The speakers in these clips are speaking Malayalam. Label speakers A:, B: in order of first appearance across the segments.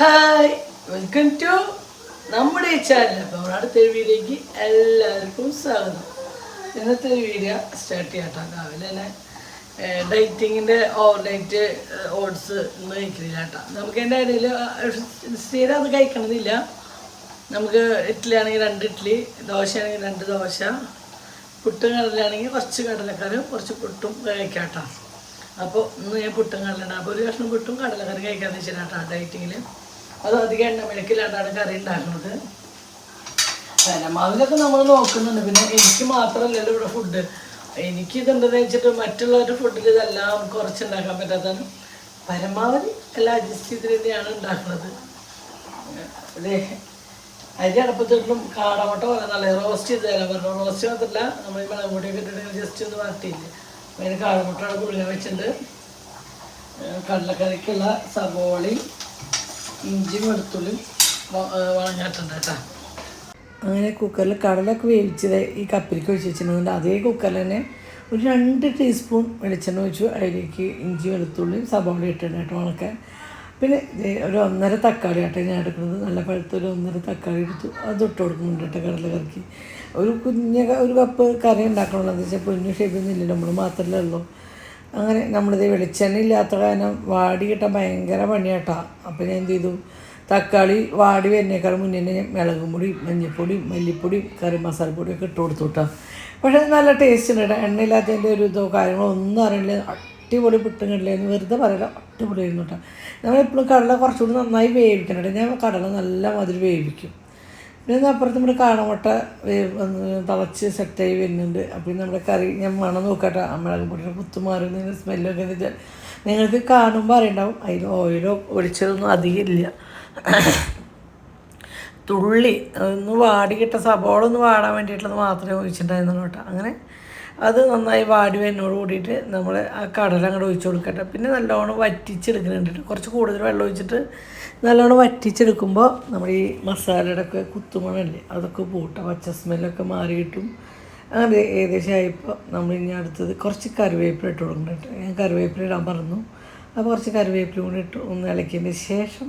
A: ഹായ് വെൽക്കം ടു നമ്മുടെ ഈ ചാനൽ. അപ്പോൾ നമ്മുടെ അടുത്തൊരു വീഡിയോയ്ക്ക് എല്ലാവർക്കും സ്വാഗതം. ഇന്നത്തെ ഒരു വീഡിയോ സ്റ്റാർട്ട് ചെയ്യാട്ടോ. രാവിലെ തന്നെ ഡയറ്റിങ്ങിൻ്റെ ഓവർനൈറ്റ് ഓട്സ് ഒന്നും കഴിക്കുന്നില്ല കേട്ടോ. നമുക്ക് എൻ്റെ ഇടയിൽ സ്ഥിരം അത് കഴിക്കണമെന്നില്ല. നമുക്ക് ഇഡ്ഡലി ആണെങ്കിൽ 2 ഇഡ്ഡലി, ദോശയാണെങ്കിൽ 2 ദോശ, പുട്ടും കടലാണെങ്കിൽ കുറച്ച് കടലക്കറിയും കുറച്ച് പുട്ടും കഴിക്കാം കേട്ടോ. അപ്പോൾ ഇന്ന് ഞാൻ പുട്ടും കടലുണ്ട്. അപ്പോൾ ഒരു കഷ്ണം പുട്ടും കടലക്കറി കഴിക്കാമെന്ന് വെച്ചിട്ടാ ഡയറ്റിങ്ങിൽ. അത് അധികം എണ്ണമിളക്കില്ലാണ്ടാണ് കറി ഉണ്ടാക്കുന്നത്. പരമാവധിയൊക്കെ നമ്മൾ നോക്കുന്നുണ്ട്. പിന്നെ എനിക്ക് മാത്രമല്ലല്ലോ ഇവിടെ ഫുഡ്. എനിക്കിതുണ്ടെന്ന് വെച്ചിട്ട് മറ്റുള്ളവരുടെ ഫുഡിൽ ഇതെല്ലാം കുറച്ചുണ്ടാക്കാൻ പറ്റാത്തതാണ്. പരമാവധി എല്ലാം അഡ്ജസ്റ്റ് ചെയ്ത് തന്നെയാണ് ഉണ്ടാക്കുന്നത്. അതെ, അരി അടപ്പത്തിട്ടും കാടമുട്ട പോലെ നല്ല റോസ്റ്റ് ചെയ്ത് തരാൻ പറഞ്ഞു. റോസ്റ്റ് മാത്രമല്ല, നമ്മൾ ഈ മുളക് പൊടിയൊക്കെ ഇട്ടിട്ട് ജസ്റ്റ് ഒന്ന് വരട്ടിയില്ലേ, അതിന് കാടമുട്ടയുടെ പുഴുങ്ങ വെച്ചിട്ടുണ്ട്. കടലക്കറിക്കുള്ള സവോളയും ഇഞ്ചിയും വെളുത്തുള്ളിയും വളഞ്ഞിട്ടുണ്ട് കേട്ടോ. അങ്ങനെ കുക്കറിൽ കടലൊക്കെ വേവിച്ചത് ഈ കപ്പിലേക്ക് ഒഴിച്ച് വെച്ചിട്ടുണ്ട്. അതേ കുക്കറിൽ തന്നെ ഒരു 2 ടീസ്പൂൺ വെളിച്ചെണ്ണ ഒഴിച്ചു. അതിലേക്ക് ഇഞ്ചി വെളുത്തുള്ളിയും സവോളയും ഇട്ടിട്ടുണ്ട് കേട്ടോ ഉണക്കാൻ. പിന്നെ ഒരു 1.5 തക്കാളി ആട്ടെ ഞാൻ എടുക്കുന്നത്. നല്ല പഴുത്തൊരു 1.5 തക്കാളി എടുത്തു, അത് ഇട്ട് കൊടുക്കുന്നുണ്ട് കേട്ടോ കടലക്കറിക്ക്. ഒരു കപ്പ് കറി ഉണ്ടാക്കണമല്ലോ. എന്താ വെച്ചാൽ പൊന്നു ഷേപ്പൊന്നുമില്ലല്ലോ, നമ്മൾ മാത്രമല്ലേ ഉള്ളൂ. അങ്ങനെ നമ്മളിത് വെളിച്ചെണ്ണ ഇല്ലാത്ത കാരണം വാടി കിട്ടാൻ ഭയങ്കര പണിയാട്ടാ. അപ്പോൾ ഞാൻ എന്ത് ചെയ്തു, തക്കാളി വാടി വരുന്നേക്കാൾ മുന്നേ ഞാൻ മുളകും പൊടി, മഞ്ഞൾപ്പൊടിയും മല്ലിപ്പൊടിയും കറി മസാലപ്പൊടിയൊക്കെ ഇട്ട് കൊടുത്തു കേട്ടോ. പക്ഷേ നല്ല ടേസ്റ്റ് ഉണ്ട് കേട്ടോ. എണ്ണയില്ലാത്തതിൻ്റെ ഒരു ഇതോ കാര്യങ്ങളോ ഒന്നും അറിയില്ല. അടിപൊളി പുട്ടും കടലേന്ന് വെറുതെ പറയില്ല, അടിപൊളിയായിരുന്നു കേട്ടോ. നമ്മളെപ്പോഴും കടല കുറച്ചുകൂടി നന്നായി വേവിക്കണം കേട്ടോ. ഞാൻ കടല നല്ല മാതിരി വേവിക്കും. പിന്നെ അപ്പുറത്ത് നമ്മുടെ കാടമുട്ട തിളച്ച് സെറ്റായി വരുന്നുണ്ട്. അപ്പോൾ നമ്മുടെ കറി ഞാൻ മണം നോക്കട്ടെ. മുളക് പൊടിയുടെ കുത്തു മാറുന്നതിന് സ്മെല്ലൊക്കെ എന്ന് വെച്ചാൽ നിങ്ങൾക്ക് കാണുമ്പോൾ അറിയണ്ടാവും. അതിൽ ഓയിലോ ഒഴിച്ചതൊന്നും അധികം ഇല്ല. തുള്ളി ഒന്ന് വാടി കിട്ട സബോള ഒന്ന് വാടാൻ വേണ്ടിയിട്ടുള്ളത് മാത്രമേ ഒഴിച്ചിട്ടുണ്ടായിരുന്നുള്ളൂ കേട്ടോ. അങ്ങനെ അത് നന്നായി വാടി വരുന്നതോട് കൂടിയിട്ട് നമ്മൾ ആ കടല അങ്ങോട്ട് ഒഴിച്ച് കൊടുക്കട്ടെ. പിന്നെ നല്ലോണം വറ്റിച്ചെടുക്കുന്നുണ്ട്. കുറച്ച് കൂടുതൽ വെള്ളം ഒഴിച്ചിട്ട് നല്ലോണം വറ്റിച്ചെടുക്കുമ്പോൾ നമ്മൾ ഈ മസാലയുടെ ഒക്കെ കുത്തുമണല്ലേ അതൊക്കെ പോട്ടെ, പച്ച സ്മെല്ലൊക്കെ മാറി കിട്ടും. അങ്ങനെ ഏകദേശം ആയപ്പോൾ നമ്മൾ ഇനി അടുത്തത് കുറച്ച് കറിവേപ്പില ഇട്ട് കൊടുക്കുന്നുണ്ട്. ഞാൻ കറിവേപ്പില ഇടാൻ പറഞ്ഞു. അപ്പോൾ കുറച്ച് കറിവേപ്പില കൂടി ഇട്ട് ഒന്ന് ഇളക്കിയതിന് ശേഷം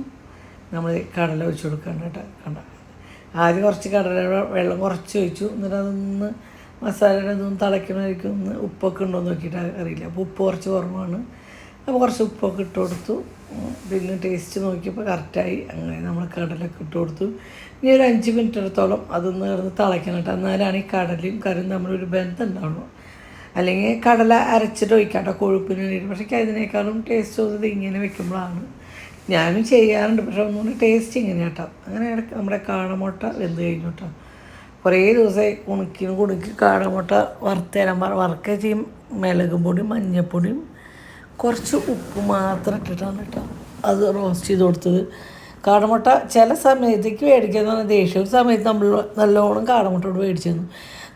A: നമ്മൾ കടല ഒഴിച്ച് കൊടുക്കണം കേട്ടോ. കണ്ട ആദ്യം കുറച്ച് കടല വെള്ളം കുറച്ച് ഒഴിച്ചു. എന്നിട്ട് അതൊന്ന് മസാലയുടെ ഇതൊന്ന് തിളയ്ക്കണമായിരിക്കും. ഒന്ന് ഉപ്പൊക്കെ ഉണ്ടോ എന്ന് നോക്കിയിട്ട് അറിയില്ല. അപ്പോൾ ഉപ്പ് കുറച്ച് കുറവാണ്. അപ്പോൾ കുറച്ച് ഉപ്പൊക്കെ ഇട്ട് കൊടുത്തു. പിന്നെ ടേസ്റ്റ് നോക്കിയപ്പോൾ കറക്റ്റായി. അങ്ങനെ നമ്മൾ കടലൊക്കെ ഇട്ട് കൊടുത്തു. ഇനി ഒരു 5 മിനിറ്റത്തോളം അതൊന്ന് കിടന്ന് തിളയ്ക്കണം കേട്ടോ. എന്നാലാണ് ഈ കടലയും കറിയും നമ്മളൊരു ബന്ധം ഉണ്ടാവുള്ളൂ. അല്ലെങ്കിൽ കടല അരച്ചിട്ട് ഒഴിക്കാം കേട്ടോ കൊഴുപ്പിന് വേണ്ടിയിട്ട്. പക്ഷേ അതിനേക്കാളും ടേസ്റ്റ് തോന്നുന്നത് ഇങ്ങനെ വെക്കുമ്പോഴാണ്. ഞാനും ചെയ്യാറുണ്ട്, പക്ഷേ ഒന്നുകൂടി ടേസ്റ്റ് ഇങ്ങനെ കേട്ടോ. അങ്ങനെ നമ്മുടെ കാടമുട്ട വെന്ത് കഴിഞ്ഞു കേട്ടോ. കുറേ ദിവസമായി കുണുക്കി കാടമുട്ട വറുക്കുക ചെയ്യും. മുളകും പൊടിയും മഞ്ഞൾപ്പൊടിയും കുറച്ച് ഉപ്പ് മാത്രം ഇട്ടിട്ടാണ് കേട്ടോ അത് റോസ്റ്റ് ചെയ്ത് കൊടുത്തത്. കാടമുട്ട ചില സമയത്തേക്ക് മേടിക്കാന്ന് പറഞ്ഞാൽ ദേഷ്യം. ഒരു സമയത്ത് നമ്മൾ നല്ലോണം കാടമുട്ടയോട് മേടിച്ചിരുന്നു.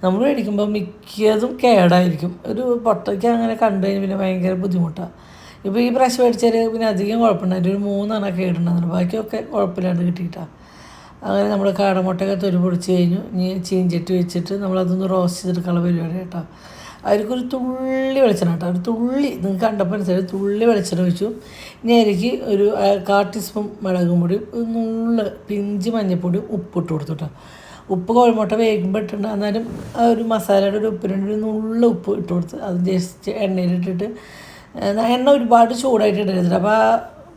A: നമ്മൾ മേടിക്കുമ്പോൾ മിക്കതും കേടായിരിക്കും. ഒരു പൊട്ടയ്ക്ക് അങ്ങനെ കണ്ടു കഴിഞ്ഞാൽ പിന്നെ ഭയങ്കര ബുദ്ധിമുട്ടാണ്. ഇപ്പോൾ ഈ പ്രാവശ്യം മേടിച്ചാൽ പിന്നെ അധികം കുഴപ്പമുണ്ടായിരുന്നു. ഒരു 3 കേടുണ്ടായിരുന്നു. ബാക്കിയൊക്കെ കുഴപ്പമില്ലാണ്ട് കിട്ടിയിട്ടാണ്. അങ്ങനെ നമ്മൾ കാടമുട്ടയൊക്കെ തൊലി പൊടിച്ച് കഴിഞ്ഞു. ഇനി ചീഞ്ചട്ടി വെച്ചിട്ട് നമ്മളതൊന്ന് റോസ്റ്റ് ചെയ്തെടുക്കാനുള്ള പരിപാടി കേട്ടോ. അതിലേക്കൊരു തുള്ളി വെളിച്ചെണ്ണ കേട്ടോ. ഒരു തുള്ളി നിങ്ങൾക്ക് കണ്ടപ്പോൾ മനസ്സിലായി, തുള്ളി വെളിച്ചെണ്ണ ഒഴിച്ചു. ഇനി അതിലേക്ക് ഒരു 1/4 ടീസ്പൂൺ മുളകും പൊടിയും ഒരു പിഞ്ച് മഞ്ഞൾപ്പൊടിയും ഉപ്പിട്ട് കൊടുത്തു കേട്ടോ. ഉപ്പ് കോഴിമുട്ട വേകുമ്പോൾ ഇട്ടുണ്ട്. എന്നാലും ആ ഒരു മസാലയുടെ ഒരു ഉപ്പിന് വേണ്ടി ഒരു ഉപ്പ് ഇട്ട് കൊടുത്ത് അത് ജസ്റ്റ് എണ്ണയിലിട്ടിട്ട്, എണ്ണ ഒരുപാട് ചൂടായിട്ട് ഇടരുത്. അപ്പോൾ ആ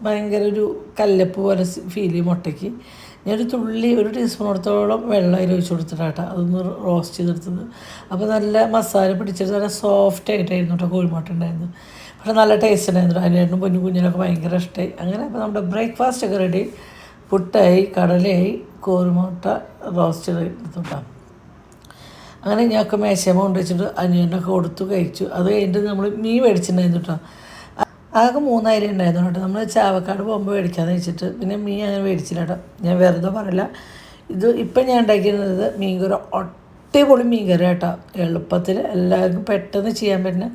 A: ഭയങ്കര ഒരു കല്ലപ്പ് പോലെ ഫീൽ ചെയ്യും മുട്ടയ്ക്ക്. ഞാനൊരു തുള്ളി 1 ടീസ്പൂണോളത്തോളം വെള്ളം അതിൽ ഒഴിച്ച് കൊടുത്തിട്ടാട്ടോ അതൊന്ന് റോസ്റ്റ് ചെയ്തെടുത്തത്. അപ്പോൾ നല്ല മസാല പിടിച്ചിട്ട് നല്ല സോഫ്റ്റ് ആയിട്ടായിരുന്നു കേട്ടോ കോഴിമുട്ട ഉണ്ടായിരുന്നു. പക്ഷേ നല്ല ടേസ്റ്റ് ഉണ്ടായിരുന്നു. അതിനായിട്ടും കുഞ്ഞിനൊക്കെ ഭയങ്കര ഇഷ്ടമായി. അങ്ങനെ അപ്പോൾ നമ്മുടെ ബ്രേക്ക്ഫാസ്റ്റ് ഒക്കെ റെഡി. പുട്ടായി, കടലയായി, കോഴിമുട്ട റോസ്റ്റ് എടുത്തുട്ടോ. അങ്ങനെ ഞങ്ങൾക്ക് മേശമ കൊണ്ട് വെച്ചിട്ട് അനിയനൊക്കെ കൊടുത്തു കഴിച്ചു. അത് കഴിഞ്ഞിട്ട് നമ്മൾ മീൻ മേടിച്ചിട്ടുണ്ടായിരുന്നു കേട്ടോ. ആകെ 3 അരി ഉണ്ടായിരുന്നു കേട്ടോ. നമ്മൾ ചാവക്കാട് പോകുമ്പോൾ മേടിക്കാമെന്ന് വെച്ചിട്ട് പിന്നെ മീൻ അങ്ങനെ മേടിച്ചില്ല കേട്ടോ. ഞാൻ വെറുതെ പറയില്ല. ഇത് ഇപ്പം ഞാൻ ഉണ്ടാക്കിയിരുന്നത് മീൻകറി, അടിപൊളി മീൻകറി കേട്ടോ. എളുപ്പത്തിൽ എല്ലാവർക്കും പെട്ടെന്ന് ചെയ്യാൻ പറ്റുന്ന,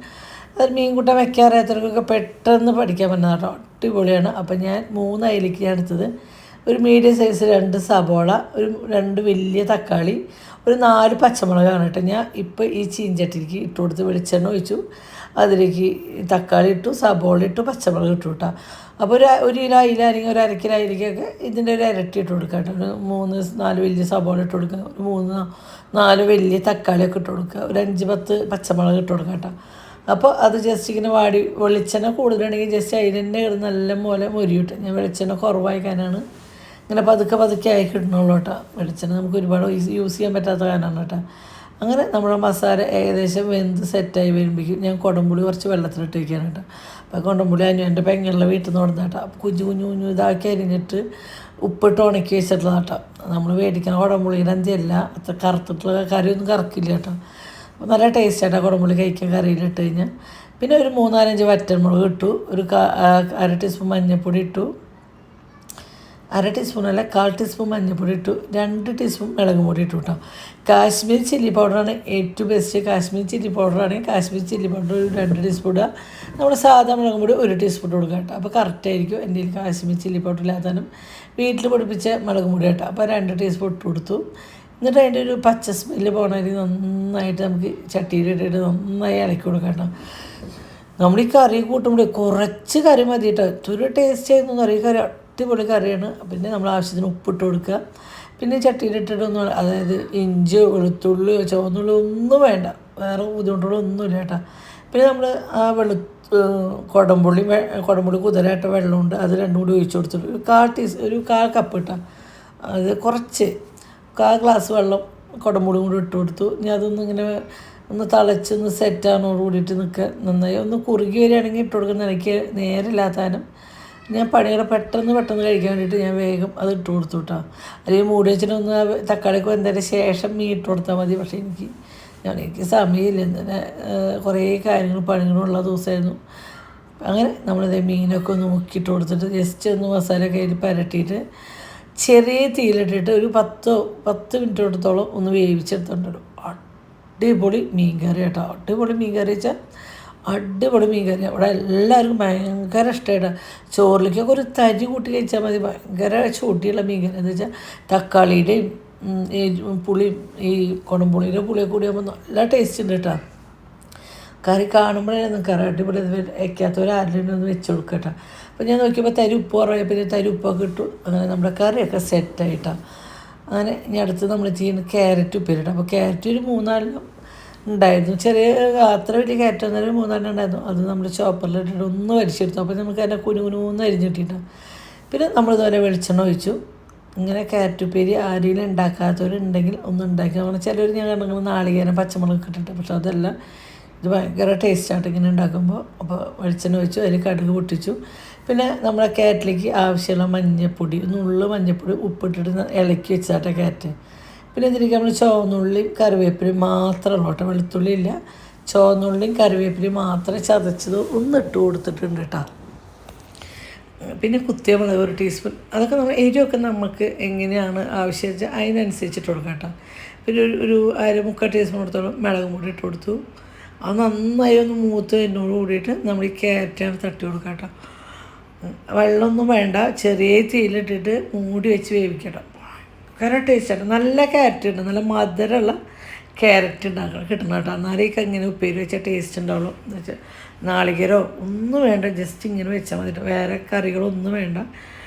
A: അത് മീൻ കൂട്ടാൻ വെക്കാറിയാത്തവർക്കൊക്കെ പെട്ടെന്ന് പഠിക്കാൻ പറ്റുന്ന കേട്ടോ. അടിപൊളിയാണ്. അപ്പം ഞാൻ 3 അരിക്ക് ഞാൻ എടുത്തത് ഒരു മീഡിയം സൈസ് 2 സബോള, ഒരു 2 വലിയ തക്കാളി, ഒരു 4 പച്ചമുളകാണ് കേട്ടോ. ഞാൻ ഇപ്പോൾ ഈ ചീഞ്ചട്ടിക്ക് ഇട്ട് കൊടുത്ത് വെളിച്ചെണ്ണ ഒഴിച്ചു. അതിലേക്ക് തക്കാളി ഇട്ടു, സബോള ഇട്ടു, പച്ചമുളക് ഇട്ടു കേട്ടോ. അപ്പോൾ ഒരു കിലോ അയില അല്ലെങ്കിൽ ഒരു അരക്കിലോ അയിലേക്കൊക്കെ ഇതിൻ്റെ ഒരു ഇരട്ടി ഇട്ട് കൊടുക്കുക കേട്ടോ. ഒരു 3-4 വലിയ സബോള ഇട്ട് കൊടുക്കുക, ഒരു 3-4 വലിയ തക്കാളിയൊക്കെ ഇട്ട് കൊടുക്കുക, ഒരു 5-10 പച്ചമുളക് ഇട്ട് കൊടുക്കുക കേട്ടോ. അപ്പോൾ അത് ജസ്റ്റ് ഇങ്ങനെ വെളിച്ചെണ്ണ കൂടുതലുണ്ടെങ്കിൽ ജസ്റ്റ് അതിൽ തന്നെ നല്ല പോലെ മൊരിയിട്ട്, ഞാൻ വെളിച്ചെണ്ണ കുറവായി കാരണമാണ് ഇങ്ങനെ പതുക്കെ ആയി കിട്ടണുള്ളൂ കേട്ടോ. വെളിച്ചെണ്ണ നമുക്ക് ഒരുപാട് യൂസ് ചെയ്യാൻ പറ്റാത്ത കാരണമാണ് കേട്ടോ. അങ്ങനെ നമ്മുടെ മസാല ഏകദേശം വെന്ത് സെറ്റായി വരുമ്പോഴേക്കും ഞാൻ കുടംപുളി കുറച്ച് വെള്ളത്തിലിട്ട് വയ്ക്കാണ് കേട്ടോ. അപ്പോൾ കുടംപുളി എൻ്റെ പെങ്ങളുടെ വീട്ടിൽ നിന്ന് കൊടുത്ത കേട്ടോ. അപ്പോൾ കുഞ്ഞു ഇതാക്കി അരിഞ്ഞിട്ട് ഉപ്പിട്ട് ഉണക്കി വെച്ചിട്ടുള്ള കേട്ടോ. നമ്മൾ മേടിക്കുന്ന കുടംപുളിയുടെ എന്തിയല്ല അത്ര കറുത്തിട്ടുള്ള കറിയൊന്നും കറക്കില്ല കേട്ടോ. അപ്പോൾ നല്ല ടേസ്റ്റ് ആയിട്ടോ കുടംപുളി കഴിക്കാൻ കറിയിലിട്ട് കഴിഞ്ഞാൽ. പിന്നെ ഒരു 3-4 വറ്റൽമുളക് ഇട്ടു, ഒരു 1/2 ടീസ്പൂൺ മഞ്ഞൾപ്പൊടി ഇട്ടു, 1/2 ടീസ്പൂണല്ല 1/4 ടീസ്പൂൺ മഞ്ഞൾപ്പൊടി ഇട്ടു, 2 ടീസ്പൂൺ മുളക് പൊടി ഇട്ടു കേട്ടോ. കാശ്മീർ ചില്ലി പൗഡറാണ് ഏറ്റവും ബെസ്റ്റ്. കാശ്മീർ ചില്ലി പൗഡറാണെങ്കിൽ കാശ്മീർ ചില്ലി പൗഡർ ഒരു 2 ടീസ്പൂൺ ഇടുക. നമ്മുടെ സാധാ മുളക് പൊടി 1 ടീസ്പൂൺ കൊടുക്കുക കേട്ടോ. അപ്പോൾ കറക്റ്റായിരിക്കും. എൻ്റെ കയ്യിൽ കാശ്മീർ ചില്ലി പൗഡർ ഇല്ലാത്തതും വീട്ടിൽ പൊടിപ്പിച്ച മുളക് പൊടി കേട്ടോ. അപ്പോൾ 2 ടീസ്പൂൺ ഇട്ട് കൊടുത്തു. എന്നിട്ട് അതിൻ്റെ ഒരു പച്ച സ്മെല്ല് പോകണമെങ്കിൽ നന്നായിട്ട് നമുക്ക് ചട്ടിയിലിട്ടിട്ട് നന്നായി ഇളക്കി കൊടുക്കാം കേട്ടോ. നമ്മൾ ഈ കറി കൂട്ടുമ്പോൾ കുറച്ച് കറി മതി കേട്ടോ. ഒരു ടേസ്റ്റ് ആയിരുന്നു കറി അടിപൊളി കറിയാണ്. പിന്നെ നമ്മൾ ആവശ്യത്തിന് ഉപ്പിട്ട് കൊടുക്കുക. പിന്നെ ചട്ടിയിലിട്ടിട്ടൊന്നും, അതായത് ഇഞ്ചിയോ വെളുത്തുള്ളിയോ ചുവന്നുള്ളിയോ ഒന്നും വേണ്ട, വേറെ ബുദ്ധിമുട്ടുകളൊന്നുമില്ല കേട്ടോ. പിന്നെ നമ്മൾ ആ കുടംപുളി കുതിരായിട്ട് വെള്ളമുണ്ട്, അത് രണ്ടും കൂടി ഒഴിച്ച് കൊടുത്തിട്ട് ഒരു 1/4 കപ്പ് ഇട്ടാൽ അത് കുറച്ച് 1/4 ഗ്ലാസ് വെള്ളം കുടംപുളിയും കൂടി ഇട്ട് കൊടുത്തു. ഇനി അതൊന്നും ഇങ്ങനെ ഒന്ന് തിളച്ചൊന്ന് സെറ്റാണോട് കൂടിയിട്ട് നിൽക്കുക. നന്നായി ഒന്ന് കുറുകി വരികയാണെങ്കിൽ ഇട്ട് കൊടുക്കുന്ന എനിക്ക് നേരില്ലാത്താനും ഞാൻ പണികൾ പെട്ടെന്ന് കഴിക്കാൻ വേണ്ടിയിട്ട് ഞാൻ വേഗം അത് ഇട്ട് കൊടുത്തു കേട്ടോ. അല്ലെങ്കിൽ മൂടി വെച്ചിട്ടൊന്ന് തക്കാളിക്ക് വെന്തതിന് ശേഷം മീൻ ഇട്ട് കൊടുത്താൽ മതി. പക്ഷേ എനിക്ക് സമയമില്ല, ഇങ്ങനെ കുറേ പണികളുള്ള ദിവസമായിരുന്നു. അങ്ങനെ നമ്മളിത് മീനൊക്കെ ഒന്ന് മുക്കിയിട്ട് കൊടുത്തിട്ട് ജസ്റ്റ് ഒന്ന് മസാല കയ്യിൽ പരട്ടിയിട്ട് ചെറിയ തീയിലിട്ടിട്ട് ഒരു 10 മിനിറ്റോടത്തോളം ഒന്ന് വേവിച്ചെടുത്തിട്ടുണ്ട്. അടിപൊളി മീൻ കറി കേട്ടോ. അടിപൊളി മീൻ കറി വെച്ചാൽ അടിപൊളി മീൻ കറി. അവിടെ എല്ലാവർക്കും ഭയങ്കര ഇഷ്ടമായിട്ടാണ്. ചോറിലേക്കൊക്കെ ഒരു തരി കൂട്ടി കഴിച്ചാൽ മതി. ഭയങ്കര ചൂട്ടിയുള്ള മീൻ കറി എന്ന് വെച്ചാൽ തക്കാളിയുടെയും ഈ പുളിയും ഈ കുടംപുളിയുടെ പുളിയൊക്കെ കൂടി ആകുമ്പോൾ നല്ല ടേസ്റ്റ് ഉണ്ട് കേട്ടോ. കറി കാണുമ്പോഴേ കറി അടിപൊളി വയ്ക്കാത്തവരാരും ഒന്ന് വെച്ച് കൊടുക്കുക കേട്ടോ. അപ്പോൾ ഞാൻ നോക്കിയപ്പോൾ തരി ഉപ്പ് കുറവായ പിന്നെ തരി ഉപ്പൊക്കെ ഇട്ടു. അങ്ങനെ നമ്മുടെ കറിയൊക്കെ സെറ്റായിട്ടാണ്. അങ്ങനെ ഇനി അടുത്ത് നമ്മൾ ചെയ്യുന്ന ക്യാരറ്റ് ഉപ്പേരിട്ടോ. അപ്പോൾ ക്യാരറ്റ് ഒരു 3-4 ഉണ്ടായിരുന്നു. ചെറിയ അത്ര വലിയ ക്യാരറ്റ് വന്നാലും 3-4 ഉണ്ടായിരുന്നു. അത് നമ്മൾ ചോപ്പറിലിട്ടിട്ട് ഒന്ന് വലിച്ചെടുത്തു. അപ്പോൾ നമുക്ക് അതിനെ കുനുകുനൂന്ന് അരിഞ്ഞിട്ടിട്ടാണ്. പിന്നെ നമ്മളിതുപോലെ വെളിച്ചെണ്ണ ഒഴിച്ചു. ഇങ്ങനെ ക്യാരറ്റ് ഉപ്പേരി ആരെങ്കിലും ഉണ്ടാക്കാത്തവരുണ്ടെങ്കിൽ ഒന്ന് ഉണ്ടാക്കി നമ്മൾ ചിലർ ഞാൻ കണ്ടെങ്കിൽ നാളികേരം പച്ചമുളക് ഇട്ടിട്ട്, പക്ഷെ അതല്ല, ഇത് ഭയങ്കര ടേസ്റ്റായിട്ട് ഇങ്ങനെ ഉണ്ടാക്കുമ്പോൾ. അപ്പോൾ വെളിച്ചെണ്ണ ഒഴിച്ചു, അതിൽ കടുക് പൊട്ടിച്ചു. പിന്നെ നമ്മളെ ക്യാരറ്റിലേക്ക് ആവശ്യമുള്ള മഞ്ഞൾപ്പൊടി, മഞ്ഞൾപ്പൊടി ഉപ്പിട്ടിട്ട് ഇളക്കി വെച്ചാട്ടെ ക്യാരറ്റ്. പിന്നെ ഇതിലേക്ക് നമ്മൾ ചുവന്നുള്ളിയും കറിവേപ്പിലയും മാത്രമേ ഉള്ളൂ കേട്ടോ, വെളുത്തുള്ളി ഇല്ല. ചുവന്നുള്ളിയും കറിവേപ്പിലയും മാത്രമേ ചതച്ചത് ഒന്നിട്ട് കൊടുത്തിട്ടുണ്ട് കേട്ടോ. പിന്നെ കുത്തിയ മുളക് 1 ടീസ്പൂൺ. അതൊക്കെ നമ്മൾ എരിവൊക്കെ നമുക്ക് എങ്ങനെയാണ് ആവശ്യം വെച്ചാൽ അതിനനുസരിച്ചിട്ട് കൊടുക്കാം കേട്ടോ. പിന്നെ ഒരു 1/4 ടീസ്പൂൺ എടുത്തോളം മുളക് പൊടി ഇട്ട് കൊടുത്തു. അത് നന്നായി ഒന്ന് മൂത്ത് എന്നോട് കൂടിയിട്ട് നമ്മൾ ഈ ക്യാരറ്റാണ് തട്ടി കൊടുക്കാം കേട്ടോ. വെള്ളമൊന്നും വേണ്ട, ചെറിയ തീയിലിട്ടിട്ട് മൂടി വെച്ച് വേവിക്കണം. ഭയങ്കര ടേസ്റ്റാണ്. നല്ല ക്യാരറ്റ് ഉണ്ട്, നല്ല മധുരമുള്ള ക്യാരറ്റ് ഉണ്ടാക്കണം കിട്ടണം കേട്ടോ. എന്നാലേക്ക് ഇങ്ങനെ ഉപ്പേരി വെച്ചാൽ ടേസ്റ്റ് ഉണ്ടാവുള്ളൂ. എന്ന് വെച്ചാൽ നാളികേരോ ഒന്നും വേണ്ട, ജസ്റ്റ് ഇങ്ങനെ വെച്ചാൽ മതി. വേറെ കറികളൊന്നും വേണ്ട.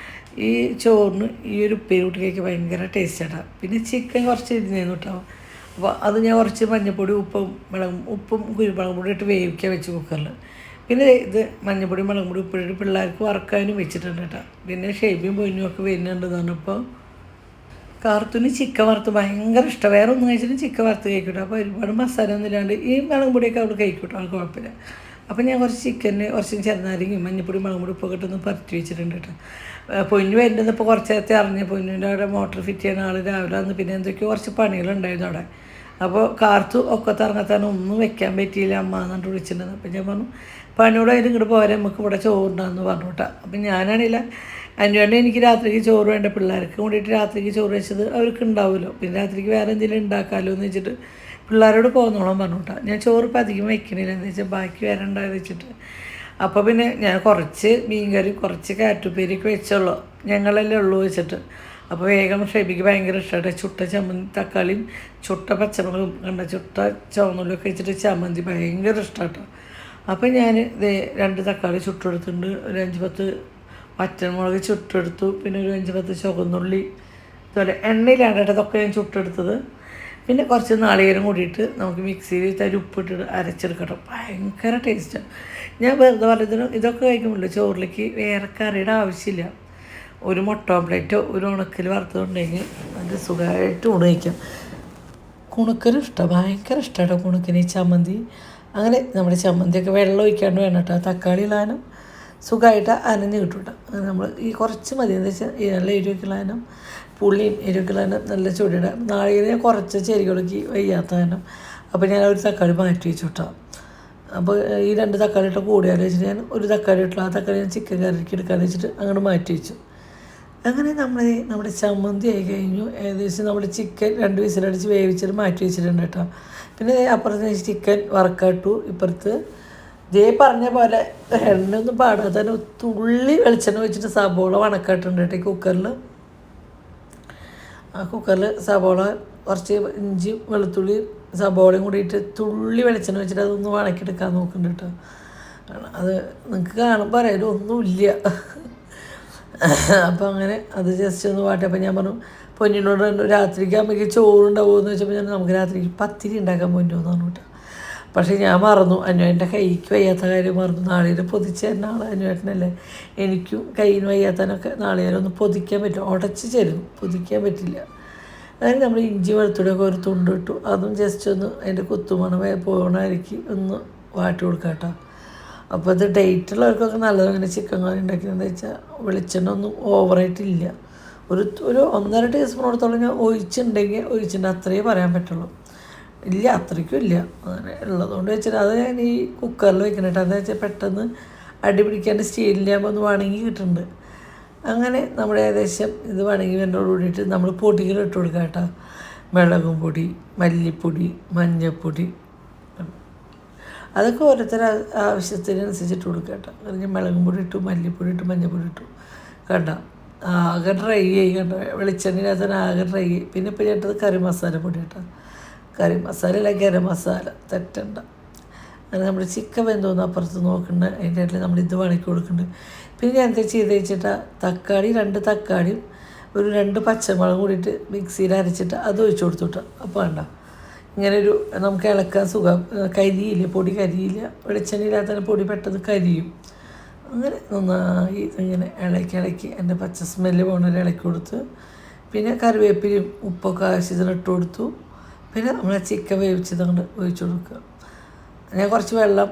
A: ഈ ചോറിന് ഈ ഒരു ഉപ്പേരി കൂട്ടിലേക്ക് ഭയങ്കര ടേസ്റ്റാണ്. പിന്നെ ചിക്കൻ കുറച്ച് ഇരുന്നേന്നു കേട്ടോ. അപ്പോൾ അത് ഞാൻ കുറച്ച് മഞ്ഞൾപ്പൊടി ഉപ്പും കുരുമുളകും പൊടി ഇട്ട് വേവിക്കാൻ വെച്ച് കുക്കറിൽ. പിന്നെ ഇത് മഞ്ഞൾപ്പൊടി മുളകും പൊടി ഉപ്പിട്ടിട്ട് പിള്ളേർക്ക് വറക്കാനും വെച്ചിട്ടുണ്ട് കേട്ടോ. പിന്നെ ഷേപ്പിയും പൊന്നും ഒക്കെ വരുന്നുണ്ട്. ഇപ്പോൾ കാർത്തൂന് ചിക്കൻ വറുത്ത് ഭയങ്കര ഇഷ്ടം. വേറെ ഒന്നും കഴിച്ചിട്ടും ചിക്കൻ വറുത്ത് കഴിക്കട്ടോ. അപ്പോൾ ഒരുപാട് മസാല ഒന്നും ഇല്ലാണ്ട് ഈ മുളകും പൊടിയൊക്കെ അവിടെ കഴിക്കട്ടോ, അത് കുഴപ്പമില്ല. അപ്പോൾ ഞാൻ കുറച്ച് ചിക്കന് കുറച്ച് ചെറുനാരങ്ങയും മഞ്ഞൾപ്പൊടി മുളകും പൊടി ഉപ്പൊക്കെ ഇട്ടൊന്ന് പരത്തി വെച്ചിട്ടുണ്ട് കേട്ടോ. പൊന്നു വരുന്നത് ഇപ്പോൾ കുറച്ച് നേരത്തെ അറിഞ്ഞ പൊന്നിൻ്റെ അവിടെ മോട്ടർ ഫിറ്റ് ചെയ്യുന്ന ആൾ രാവിലെ വന്ന് പിന്നെ എന്തൊക്കെയോ കുറച്ച് പണികളുണ്ടായിരുന്നു അവിടെ. അപ്പോൾ കാർത്തു ഒക്കത്ത് ഇറങ്ങത്താൻ ഒന്നും വെക്കാൻ പറ്റിയില്ല അമ്മ എന്നിട്ട് വിളിച്ചിട്ടുണ്ടെന്ന്. അപ്പോൾ ഞാൻ പറഞ്ഞു പണിയോടെ അതിന് ഇങ്ങോട്ട് പോരെ, നമുക്ക് ഇവിടെ ചോറുണ്ടാന്ന് പറഞ്ഞു കേട്ടോ. അപ്പം ഞാനാണില്ല അതിനുവേണ്ടി എനിക്ക് രാത്രിക്ക് ചോറ് വേണ്ട, പിള്ളേർക്ക് കൂടിയിട്ട് രാത്രിക്ക് ചോറ് വെച്ചത് അവർക്ക് ഉണ്ടാവുമല്ലോ, പിന്നെ രാത്രിക്ക് വേറെ എന്തെങ്കിലും ഉണ്ടാക്കാമല്ലോ എന്ന് വെച്ചിട്ട് പിള്ളേരോട് പോകുന്നോളം പറഞ്ഞു കേട്ടോ. ഞാൻ ചോറ് ഇപ്പം അധികം വയ്ക്കണില്ല എന്ന് വെച്ചാൽ ബാക്കി വേറെ ഉണ്ടായെന്ന് വെച്ചിട്ട്. അപ്പോൾ പിന്നെ ഞാൻ കുറച്ച് മീൻകറി കുറച്ച് കാറ്റുപ്പേരിയൊക്കെ വെച്ചുള്ളൂ, ഞങ്ങളല്ലേ ഉള്ളൂ വെച്ചിട്ട്. അപ്പോൾ വേഗം ഷെബിക്ക് ഭയങ്കര ഇഷ്ടമായിട്ട് ചുട്ട ചമ്മന്തി തക്കാളിയും ചുട്ട പച്ചമുളകും കണ്ട ചുട്ട ചുവന്നുള്ളിയൊക്കെ വെച്ചിട്ട് ചമ്മന്തി ഭയങ്കര ഇഷ്ടമാട്ടോ. അപ്പം ഞാൻ ഇത് 2 തക്കാളി ചുട്ടെടുത്തിട്ടുണ്ട്, ഒരു 5-10 പച്ചമുളക് ചുട്ടെടുത്തു, പിന്നെ ഒരു 5-10 ചുവന്നുള്ളി, അതുപോലെ എണ്ണയിലാണ് കേട്ടോ ഇതൊക്കെ ഞാൻ ചുട്ടെടുത്തത്. പിന്നെ കുറച്ച് നാളികേരം കൂടിയിട്ട് നമുക്ക് മിക്സിയിൽ തരി ഉപ്പിട്ടിട്ട് അരച്ചെടുക്കട്ടോ, ഭയങ്കര ടേസ്റ്റാണ്. ഞാൻ വെറുതെ പറയുന്നതിന് ഇതൊക്കെ കഴിക്കുമ്പോൾ ചോറിലേക്ക് വേറെ കറിയുടെ ആവശ്യമില്ല. ഒരു മുട്ട ഓംപ്ലേറ്റോ ഒരു ഉണക്കൽ വറുത്തതുണ്ടെങ്കിൽ അത് സുഖമായിട്ട് ഊണ് കഴിക്കാം. കുണുക്കനും ഇഷ്ടമാണ്, ഭയങ്കര ഇഷ്ടമാണ് കുണുക്കന് ഈ ചമ്മന്തി. അങ്ങനെ നമ്മുടെ ചമ്മന്തിയൊക്കെ വെള്ളം ഒഴിക്കാണ്ട് വേണം കേട്ടോ, തക്കാളി ഇടാനും സുഖമായിട്ട് അനഞ്ഞ് കിട്ടും കേട്ടോ. അങ്ങനെ നമ്മൾ ഈ കുറച്ച് മതി, എന്ന് വെച്ചാൽ നല്ല എരിവൊക്കെയുള്ളതിനും പുളിയും എരിവൊക്കെയുള്ളതിനും നല്ല ചൂടിടാം. നാളികേരം കുറച്ച് ചെരികളൊക്കെ വയ്യാത്ത കാരണം അപ്പോൾ ഞാൻ ഒരു തക്കാളി മാറ്റി വെച്ചു കേട്ടോ. അപ്പോൾ ഈ 2 തക്കാളി ഇട്ട് കൂടിയാൽ വെച്ചിട്ട് ഞാൻ ഒരു തക്കാളി ഇട്ടു, ആ തക്കാളി ഞാൻ ചിക്കൻ കറിക്ക് എടുക്കാമെന്ന് വെച്ചിട്ട് അങ്ങോട്ട് മാറ്റി വെച്ചു. അങ്ങനെ നമ്മുടെ ചമ്മന്തി ആയി കഴിഞ്ഞു. ഏകദേശം നമ്മുടെ ചിക്കൻ 2 വിസിലടിച്ച് വേവിച്ചിട്ട് മാറ്റി വെച്ചിട്ടുണ്ട് കേട്ടോ. പിന്നെ അപ്പുറത്ത് ചിക്കൻ വറക്കാട്ടു. ഇപ്പുറത്ത് പറഞ്ഞ പോലെ എണ്ണയൊന്നും പാടാതെ തന്നെ തുള്ളി വെളിച്ചെണ്ണ വെച്ചിട്ട് സബോള വണക്കാട്ടുണ്ട് കേട്ടോ ഈ കുക്കറിൽ. ആ കുക്കറിൽ സബോള കുറച്ച് ഇഞ്ചി വെളുത്തുള്ളി സബോളയും കൂടിയിട്ട് തുള്ളി വെളിച്ചെണ്ണ വെച്ചിട്ട് അതൊന്ന് വണക്കിയെടുക്കാൻ നോക്കുന്നുണ്ട് കേട്ടോ. അത് നിങ്ങൾക്ക് കാണുമ്പോൾ അറിയാലും ഒന്നുമില്ല. അപ്പോൾ അങ്ങനെ അത് ജസ്റ്റ് ഒന്ന് വാട്ടിയപ്പോൾ ഞാൻ പറഞ്ഞു പൊന്നിനോട് രാത്രിക്ക് അമ്മയ്ക്ക് ചോറുണ്ടാവുമെന്ന് വെച്ചപ്പോൾ ഞാൻ നമുക്ക് രാത്രിക്ക് പത്തിരി ഉണ്ടാക്കാൻ പൊന്നുമെന്ന് പറഞ്ഞു കേട്ടോ. പക്ഷേ ഞാൻ മറന്നു, അനുവേട്ടൻ്റെ കൈക്ക് വയ്യാത്ത കാര്യം മറന്നു. നാളികേരം പൊതിച്ച് തരുന്ന ആൾ അനുവേട്ടനല്ലേ, എനിക്കും കയ്യിന് വയ്യാത്തതിനൊക്കെ നാളികേരം ഒന്ന് പൊതിക്കാൻ പറ്റും, ഉടച്ച് ചേരും, പൊതിക്കാൻ പറ്റില്ല. അങ്ങനെ നമ്മൾ ഇഞ്ചി വെളുത്തുള്ളിയൊക്കെ ഒരു തുണ്ട് ഇട്ടു, അതും ജസ്റ്റ് ഒന്ന് അതിൻ്റെ കുത്തുമണം പോകണമായിരിക്കും ഒന്ന് വാട്ടി കൊടുക്കാം കേട്ടോ. അപ്പോൾ ഇത് ഡേറ്റുള്ളവർക്കൊക്കെ നല്ലത്. അങ്ങനെ ചിക്കൻ കറി ഉണ്ടാക്കിയെന്ന് വെച്ചാൽ വെളിച്ചെണ്ണ ഒന്നും ഓവറായിട്ടില്ല, ഒരു 1.5 ടീസ്പൂണോടത്തോളം ഞാൻ ഒഴിച്ചിട്ടുണ്ട്, അത്രയേ പറയാൻ പറ്റുള്ളൂ. ഇല്ല അത്രയ്ക്കും ഇല്ല, അങ്ങനെ ഉള്ളതുകൊണ്ട് വെച്ചിട്ട് അത് ഞാൻ ഈ കുക്കറിൽ വെക്കണം കേട്ടോ. എന്താ വെച്ചാൽ പെട്ടെന്ന് അടി പിടിക്കാണ്ട് സ്റ്റീലിൻ്റെ ആകുമ്പോൾ ഒന്ന് വണങ്ങി കിട്ടുന്നുണ്ട്. അങ്ങനെ നമ്മൾ ഏകദേശം ഇത് വണങ്ങി വരുന്നതോട് കൂടിയിട്ട് നമ്മൾ പൊടികൾ ഇട്ട് കൊടുക്കാം കേട്ടോ. മുളകും പൊടി, മല്ലിപ്പൊടി, മഞ്ഞൾപ്പൊടി, അതൊക്കെ ഓരോരുത്തർ ആവശ്യത്തിനനുസരിച്ചിട്ട് കൊടുക്കുക കേട്ടോ. അല്ലെങ്കിൽ മുളകും പൊടി ഇട്ടു, മല്ലിപ്പൊടി ഇട്ടു, മഞ്ഞൾപ്പൊടി ഇട്ടു കണ്ട ആകെ ഡ്രൈ ആയി കണ്ട, വെളിച്ചെണ്ണയിനകത്ത് തന്നെ ആകെ ഡ്രൈ ആയി. പിന്നെ ഇപ്പോൾ ചേട്ടത് കറി മസാല പൊടി കേട്ടോ, കറി മസാല അല്ല ഗരം മസാല, തെറ്റണ്ട. അങ്ങനെ നമ്മൾ ചിക്കൻ വെന്തോന്ന് അപ്പുറത്ത് നോക്കുന്നുണ്ട്, അതിൻ്റെ ഇടയിൽ നമ്മൾ ഇത് വണക്കി കൊടുക്കുന്നുണ്ട്. പിന്നെ ഞാൻ എന്താ ചെയ്ത് വെച്ചിട്ട് തക്കാളി 2 തക്കാളിയും ഒരു 2 പച്ചമുളകും കൂടിയിട്ട് മിക്സിയിൽ അരച്ചിട്ട് അത് ഒഴിച്ചു കൊടുത്തു കേട്ടോ. അപ്പോൾ വേണ്ട ഇങ്ങനൊരു നമുക്ക് ഇളക്കാൻ സുഖം, കരിയില്ല, പൊടി കരിയില്ല, വെളിച്ചെണ്ണയില്ലാത്ത പൊടി പെട്ടെന്ന് കരിയും. അങ്ങനെ നന്നായി ഇതിങ്ങനെ ഇളക്കി എൻ്റെ പച്ച സ്മെല്ല് പോകണ ഇളക്കി കൊടുത്ത്, പിന്നെ കറിവേപ്പിലയും ഉപ്പൊക്കെ ആവശ്യത്തിന് ഇട്ട് കൊടുത്തു. പിന്നെ നമ്മൾ ചിക്കൻ വേവിച്ചത് കൊണ്ട് ഒഴിച്ചു കൊടുക്കുക. ഞാൻ കുറച്ച് വെള്ളം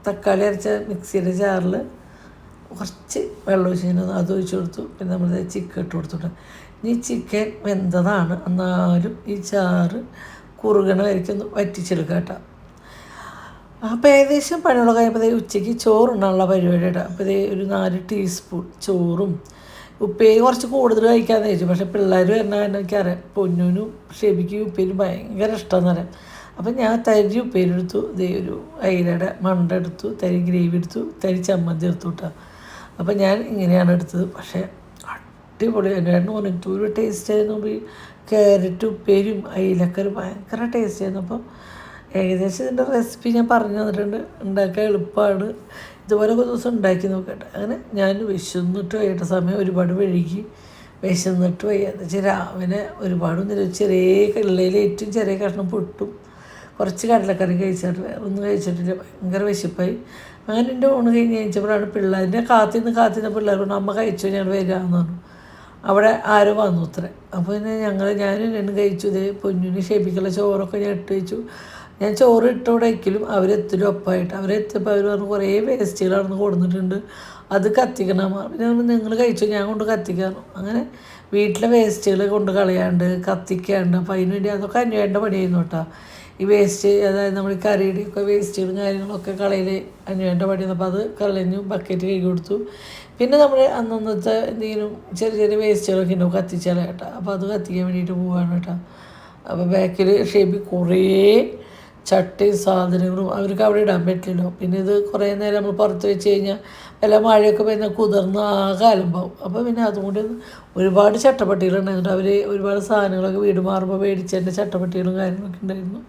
A: തക്കാളി അരച്ച മിക്സിയുടെ ജാറിൽ കുറച്ച് വെള്ളം ഒഴിച്ച് അത് ഒഴിച്ചു കൊടുത്തു. പിന്നെ നമ്മൾ ചിക്കൻ ഇട്ട് കൊടുത്തിട്ട് ഇനി ചിക്കൻ വെന്തതാണ്, എന്നാലും ഈ ചാറ് കുറുകണ വരയ്ക്കൊന്ന് വറ്റിച്ചെടുക്കുക കേട്ടോ. അപ്പോൾ ഏകദേശം പണിയുള്ള കഴിയുമ്പോൾ ഉച്ചയ്ക്ക് ചോറുണ്ടാനുള്ള പരിപാടി കേട്ടോ. അപ്പോൾ ഒരു 4 ടീസ്പൂൺ ചോറും ഉപ്പേരി കുറച്ച് കൂടുതൽ കഴിക്കാമെന്ന് ചോദിച്ചു. പക്ഷേ പിള്ളേർ വരുന്ന കാരണം എനിക്കറിയാം, പൊന്നൂനും ഷെബിക്കും ഉപ്പേരി ഭയങ്കര ഇഷ്ടമെന്ന് പറയാം. അപ്പം ഞാൻ തരി ഉപ്പേരി എടുത്തു, ഒരു അയിലയുടെ മണ്ട എടുത്തു, തരി ഗ്രേവി എടുത്തു, തരി ചമ്മന്തി എടുത്തു കേട്ടോ. അപ്പം ഞാൻ ഇങ്ങനെയാണ് എടുത്തത്. പക്ഷേ അടിപൊളി എൻ്റെ പറഞ്ഞിട്ട് ഒരു ടേസ്റ്റ് ആയിരുന്നു. ക്യാരറ്റ് ഉപ്പേരിയും അയിലക്കറി ഭയങ്കര ടേസ്റ്റ് ആയിരുന്നു. അപ്പം ഏകദേശം ഇതിൻ്റെ റെസിപ്പി ഞാൻ പറഞ്ഞു തന്നിട്ടുണ്ട്, ഉണ്ടാക്കാൻ എളുപ്പമാണ്. ഇതുപോലൊക്കെ ദിവസം ഉണ്ടാക്കി നോക്കട്ടെ. അങ്ങനെ ഞാൻ വിശന്നിട്ട് വൈകിട്ട സമയം ഒരുപാട് വഴുകി, വിശന്നിട്ട് വയ്യാന്ന് വെച്ചാൽ രാവിലെ ഒരുപാടൊന്നും ചെറിയ ഉള്ളതിൽ ഏറ്റവും ചെറിയ കഷ്ണം പൊട്ടും കുറച്ച് കടലക്കറി കഴിച്ചിട്ട് വേറെ ഒന്നും കഴിച്ചിട്ടില്ല, ഭയങ്കര വിശപ്പായി. അങ്ങനെ എൻ്റെ ഊണ് കഴിഞ്ഞ് കഴിച്ചപ്പോഴാണ് പിള്ളേരെ കാത്തിരുന്ന പിള്ളേർ പറഞ്ഞു അമ്മ കഴിച്ചോ ഞാൻ വരാമെന്ന് പറഞ്ഞു. അവിടെ ആരോ വന്നു അത്രേ. അപ്പോൾ പിന്നെ ഞാനും രണ്ടും കഴിച്ചു. ഇതേ പൊന്നിന് ഷെബിക്കുള്ള ചോറൊക്കെ ഞാൻ ഇട്ട് വെച്ചു. ഞാൻ ചോറ് ഇട്ടവിടെ വയ്ക്കലും അവരെത്തിലും ഒപ്പമായിട്ട് അവരെത്തിയപ്പോൾ അവർ പറഞ്ഞു കുറേ വേസ്റ്റുകൾ അവിടെ കൊടുത്തിട്ടുണ്ട്, അത് കത്തിക്കണം. ഞാൻ നിങ്ങൾ കഴിച്ചു, ഞാൻ കൊണ്ട് കത്തിക്കാറും. അങ്ങനെ വീട്ടിലെ വേസ്റ്റുകൾ കൊണ്ട് കളയാണ്ട് കത്തിക്കാണ്ട്, അപ്പോൾ അതിന് വേണ്ടി അതൊക്കെ അന്വേഷേണ്ട പണിയായിരുന്നു കേട്ടോ. ഈ വേസ്റ്റ് അതായത് നമ്മൾ കറിയുടെയൊക്കെ വേസ്റ്റുകളും കാര്യങ്ങളൊക്കെ കളയിൽ അന്വേഷേണ്ട പണിയായിരുന്നു. അപ്പോൾ അത് കളഞ്ഞു, ബക്കറ്റ് കഴുകി കൊടുത്തു. പിന്നെ നമ്മൾ അന്നത്തെ എന്തെങ്കിലും ചെറിയ വേസ്റ്റുകളൊക്കെ ഉണ്ടാവും കത്തിച്ചാൽ കേട്ടോ. അപ്പോൾ അത് കത്തിക്കാൻ വേണ്ടിയിട്ട് പോവാണ് കേട്ടോ. അപ്പോൾ ബാക്കിൽ ഷേബി കുറേ ചട്ടിയും സാധനങ്ങളും അവർക്ക് അവിടെ ഇടാൻ പറ്റില്ലല്ലോ. പിന്നെ ഇത് കുറേ നേരം നമ്മൾ പുറത്ത് വെച്ച് കഴിഞ്ഞാൽ വല്ല മഴയൊക്കെ പെയ്യുന്ന കുതിർന്ന് ആകെ അലമ്പാവും. അപ്പോൾ പിന്നെ അതുകൊണ്ട് ഒരുപാട് ചട്ടപ്പട്ടികളുണ്ടായിരുന്നു. അവർ ഒരുപാട് സാധനങ്ങളൊക്കെ വീട് മാറുമ്പോൾ മേടിച്ചതിൻ്റെ ചട്ടപ്പട്ടികളും കാര്യങ്ങളൊക്കെ ഉണ്ടായിരുന്നു.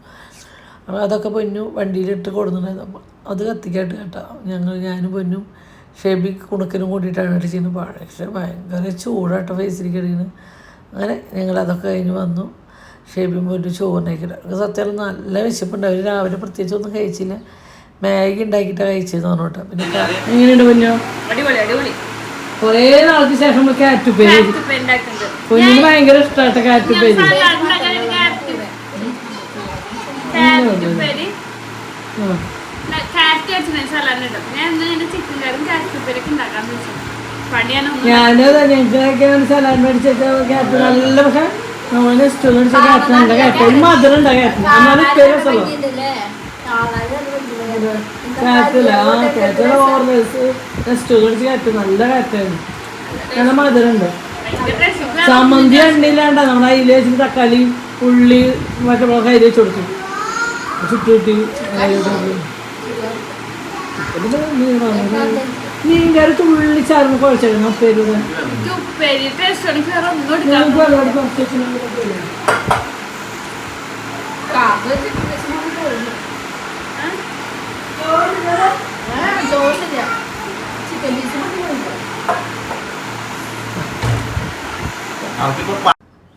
A: അപ്പോൾ അതൊക്കെ പൊന്നു വണ്ടിയിലിട്ട് കൊടുക്കുന്നുണ്ടായിരുന്നു. അപ്പോൾ അത് കത്തിക്കാട്ട് കേട്ടോ ഞാനും പൊന്നും ഷെബി കുണുക്കനും കൂടിയിട്ടാണ് അടിച്ചിരുന്നത്. പക്ഷേ ഭയങ്കര ചൂടാട്ടോ ഫേസിലേക്ക് അടിക്കുന്നത്. അങ്ങനെ ഞങ്ങളതൊക്കെ കഴിഞ്ഞ് വന്നു. ഷെബിയും പൊന്നും ചോറിനേക്കിട്ട് സത്യം നല്ല വിശപ്പുണ്ട്. അവർ രാവിലെ പ്രത്യേകിച്ച് ഒന്നും കഴിച്ചില്ല, മാഗി ഉണ്ടാക്കിയിട്ടാണ് കഴിച്ചതെന്ന് പറഞ്ഞോട്ടോ. പിന്നെ എങ്ങനെയുണ്ട് പൊന്നോ? കുറേ നാൾക്ക് ശേഷം നമ്മൾ കാറ്റുപ്പേരി പൊന്നിന് ഭയങ്കര ഇഷ്ടമായിട്ട് കാറ്റുപ്പേരി. ഞാനത് ഞങ്ങൾക്കൊക്കെയാണ് സലാഡ് മേടിച്ച കാറ്റ് നല്ല, പക്ഷെ നമ്മൾ സ്റ്റൂൾ മേടിച്ച കാറ്റ് നല്ല കാറ്റ്, ഒരു മധുരം ഉണ്ടാ കാറ്റിന്. എന്നാലും രസമല്ലോ കാറ്റില്ല. കാറ്റുള്ള ഓർമ്മസ് സ്റ്റൂൾ മേടിച്ച കാറ്റ് നല്ല കാറ്റായിരുന്നു, നല്ല മധുരമുണ്ട്. ചമ്മന്തി എണ്ണയിലാണ്ട നമ്മൾ അതിൽ വെച്ചിട്ട് തക്കാളി ഉള്ളി മറ്റേ കയ്യിൽ വെച്ച് കൊടുക്കും, ചുറ്റുകൂട്ടി മീൻകറി തുള്ളി ചാർന്ന് കുഴച്ചെടുക്കണം.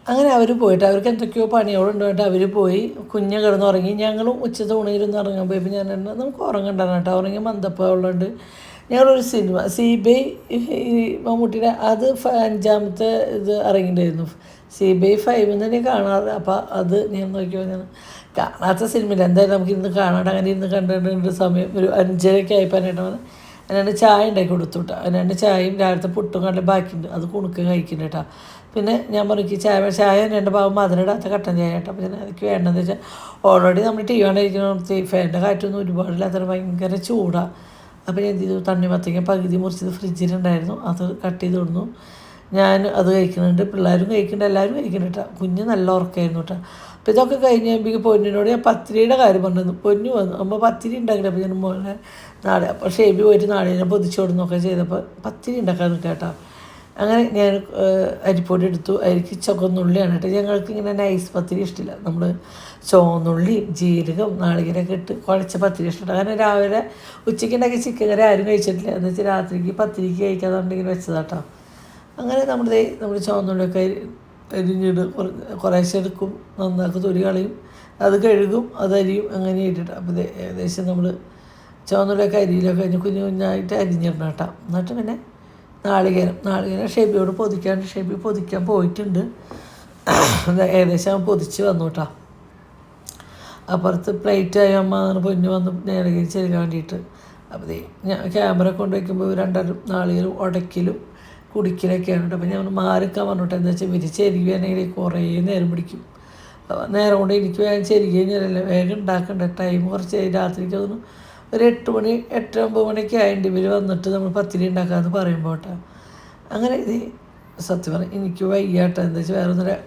A: അങ്ങനെ അവർ പോയിട്ട് അവർക്ക് എന്തൊക്കെയോ പണിയോടുണ്ടായിട്ട് അവർ പോയി. കുഞ്ഞ് കിടന്നുറങ്ങി. ഞങ്ങളും ഉച്ചത്തെ ഊണിരുന്ന് ഉറങ്ങാൻ പോയപ്പോൾ ഞാൻ നമുക്ക് ഉറങ്ങണ്ടാണ് കേട്ടോ. ഉറങ്ങി മന്ദപ്പുള്ളതുകൊണ്ട് ഞങ്ങളൊരു സിനിമ CBI മമ്മൂട്ടിയുടെ അത് 5ാമത്തെ ഇത് ഇറങ്ങിയിട്ടുണ്ടായിരുന്നു. CBI 5 തന്നെ കാണാറ്. അപ്പോൾ അത് ഞാൻ നോക്കിയോ, ഞാൻ കാണാത്ത സിനിമയില്ല, എന്തായാലും നമുക്ക് ഇന്ന് കാണാണ്ട് അങ്ങനെ ഇന്ന് കണ്ടിട്ടുണ്ട്. സമയം ഒരു 5:30 ആയിപ്പോയിട്ട് വന്ന് അതിനാണ്ട് ചായ ഉണ്ടാക്കി കൊടുത്തു കേട്ടോ. അതിനാണ്ട് ചായയും രാവിലത്തെ പുട്ടും കണ്ട് ബാക്കിയുണ്ട്, അത് കുണുക്ക് കഴിക്കുന്നുണ്ട് കേട്ടോ. പിന്നെ ഞാൻ പറഞ്ഞു ചായ 2 ഭാഗം മധുരമിടാത്ത കട്ടൻ ചായ കേട്ടോ. അപ്പോൾ ഞാൻ എനിക്ക് വേണ്ടതെന്ന് വെച്ചാൽ ഓൾറെഡി നമ്മൾ TV കണ്ടിരിക്കുന്ന ഫാനിൻ്റെ കാറ്റൊന്നും ഒരുപാടില്ലാത്ത ഭയങ്കര ചൂടാണ്. അപ്പോൾ ഞാൻ എന്ത് ചെയ്തു, തണ്ണിമത്തങ്ങ പകുതി മുറിച്ചത് ഫ്രിഡ്ജിലുണ്ടായിരുന്നു, അത് കട്ട് ചെയ്ത് കൊടുന്നു. ഞാൻ അത് കഴിക്കുന്നുണ്ട്, പിള്ളേരും കഴിക്കുന്നുണ്ട്, എല്ലാവരും കഴിക്കുന്നുണ്ട് കേട്ടോ. കുഞ്ഞ് നല്ല ഉറക്കമായിരുന്നു കേട്ടോ. അപ്പോൾ ഇതൊക്കെ കഴിഞ്ഞ് കഴിയുമ്പോൾ പൊന്നിനോട് ഞാൻ പത്തിരിയുടെ കാര്യം പറഞ്ഞു. പൊന്നു വന്നു അമ്മ പത്തിരി ഉണ്ടാക്കില്ല. അപ്പോൾ ഞാൻ മോളെ നാളെ അപ്പോൾ ഷേബി പോയിട്ട് നാളെ ഞാൻ പൊതിച്ച് കൊടുന്നൊക്കെ ചെയ്തപ്പോൾ പത്തിരി ഉണ്ടാക്കാൻ നിൽക്കാം കേട്ടോ. അങ്ങനെ ഞാൻ അരിപ്പൊടി എടുത്തു. അരിക്ക് ചുവന്നുള്ളിയാണ് കേട്ടോ. ഞങ്ങൾക്ക് ഇങ്ങനെ നൈസ് പത്തിരി ഇഷ്ടമില്ല, നമ്മൾ ചുവന്നുള്ളിയും ജീരകം നാളികേരമൊക്കെ ഇട്ട് കുഴച്ച പത്തിരി ഇഷ്ടമാണ്. അങ്ങനെ രാവിലെ ഉച്ചയ്ക്ക് ഉണ്ടാക്കിയ ചിക്കൻ കറി ആരും കഴിച്ചിട്ടില്ല, എന്ന് വെച്ചാൽ രാത്രിക്ക് പത്തിരിക്ക് കഴിക്കാതുണ്ടെങ്കിൽ വെച്ചതാട്ടോ. അങ്ങനെ നമ്മൾ ചുവന്നുള്ളിയൊക്കെ അരിഞ്ഞിട്ട് കുറേശ്ശെ എടുക്കും, നന്നാക്കി തൊലി കളയും, അത് കഴുകും, അത് അരിയും, അങ്ങനെ ഇട്ടിട്ട്. അപ്പോൾ ഏകദേശം നമ്മൾ ചുവന്നുള്ളിയൊക്കെ അരിയിലൊക്കെ കഴിഞ്ഞ് കുഞ്ഞു കുഞ്ഞായിട്ട് അരിഞ്ഞിടണം കേട്ടോ. എന്നിട്ട് പിന്നെ നാളികേരം ഷെബിയോട് പൊതിക്കാണ്ട് ഷെബി പൊതിക്കാൻ പോയിട്ടുണ്ട്. ഏകദേശം പൊതിച്ച് വന്നു കേട്ടോ. അപ്പുറത്ത് പ്ലേറ്റായി അമ്മ അങ്ങനെ പൊന്നു വന്ന് നേരെ ചെരുകാൻ വേണ്ടിയിട്ട്. അപ്പോൾ ഞാൻ ക്യാമറ കൊണ്ട് വയ്ക്കുമ്പോൾ 2 നാളികേരം ഉടയ്ക്കലും കുടിക്കലൊക്കെയാണ് കേട്ടോ. അപ്പോൾ ഞാൻ മാറിക്കാൻ പറഞ്ഞിട്ട് എന്താ വെച്ചാൽ ഇവർ ചെരുകയാണെങ്കിൽ കുറേ നേരം പിടിക്കും. നേരം കൊണ്ട് എനിക്ക് വേഗം ചെരുകി കഴിഞ്ഞാലല്ലേ വേഗം ഉണ്ടാക്കണ്ട. ടൈം കുറച്ച് രാത്രിക്ക് തോന്നുന്നു ഒരു 8 മണി 8-9 മണിയൊക്കെ ആയിട്ട് ഇവർ വന്നിട്ട് നമ്മൾ പത്തിരി ഉണ്ടാക്കാമെന്ന് പറയുമ്പോൾ കേട്ടോ. അങ്ങനെ ഇത് സത്യം പറഞ്ഞാൽ എനിക്ക് വയ്യാട്ടോ. എന്താ വെച്ചാൽ വേറെ ഒന്നുമില്ല,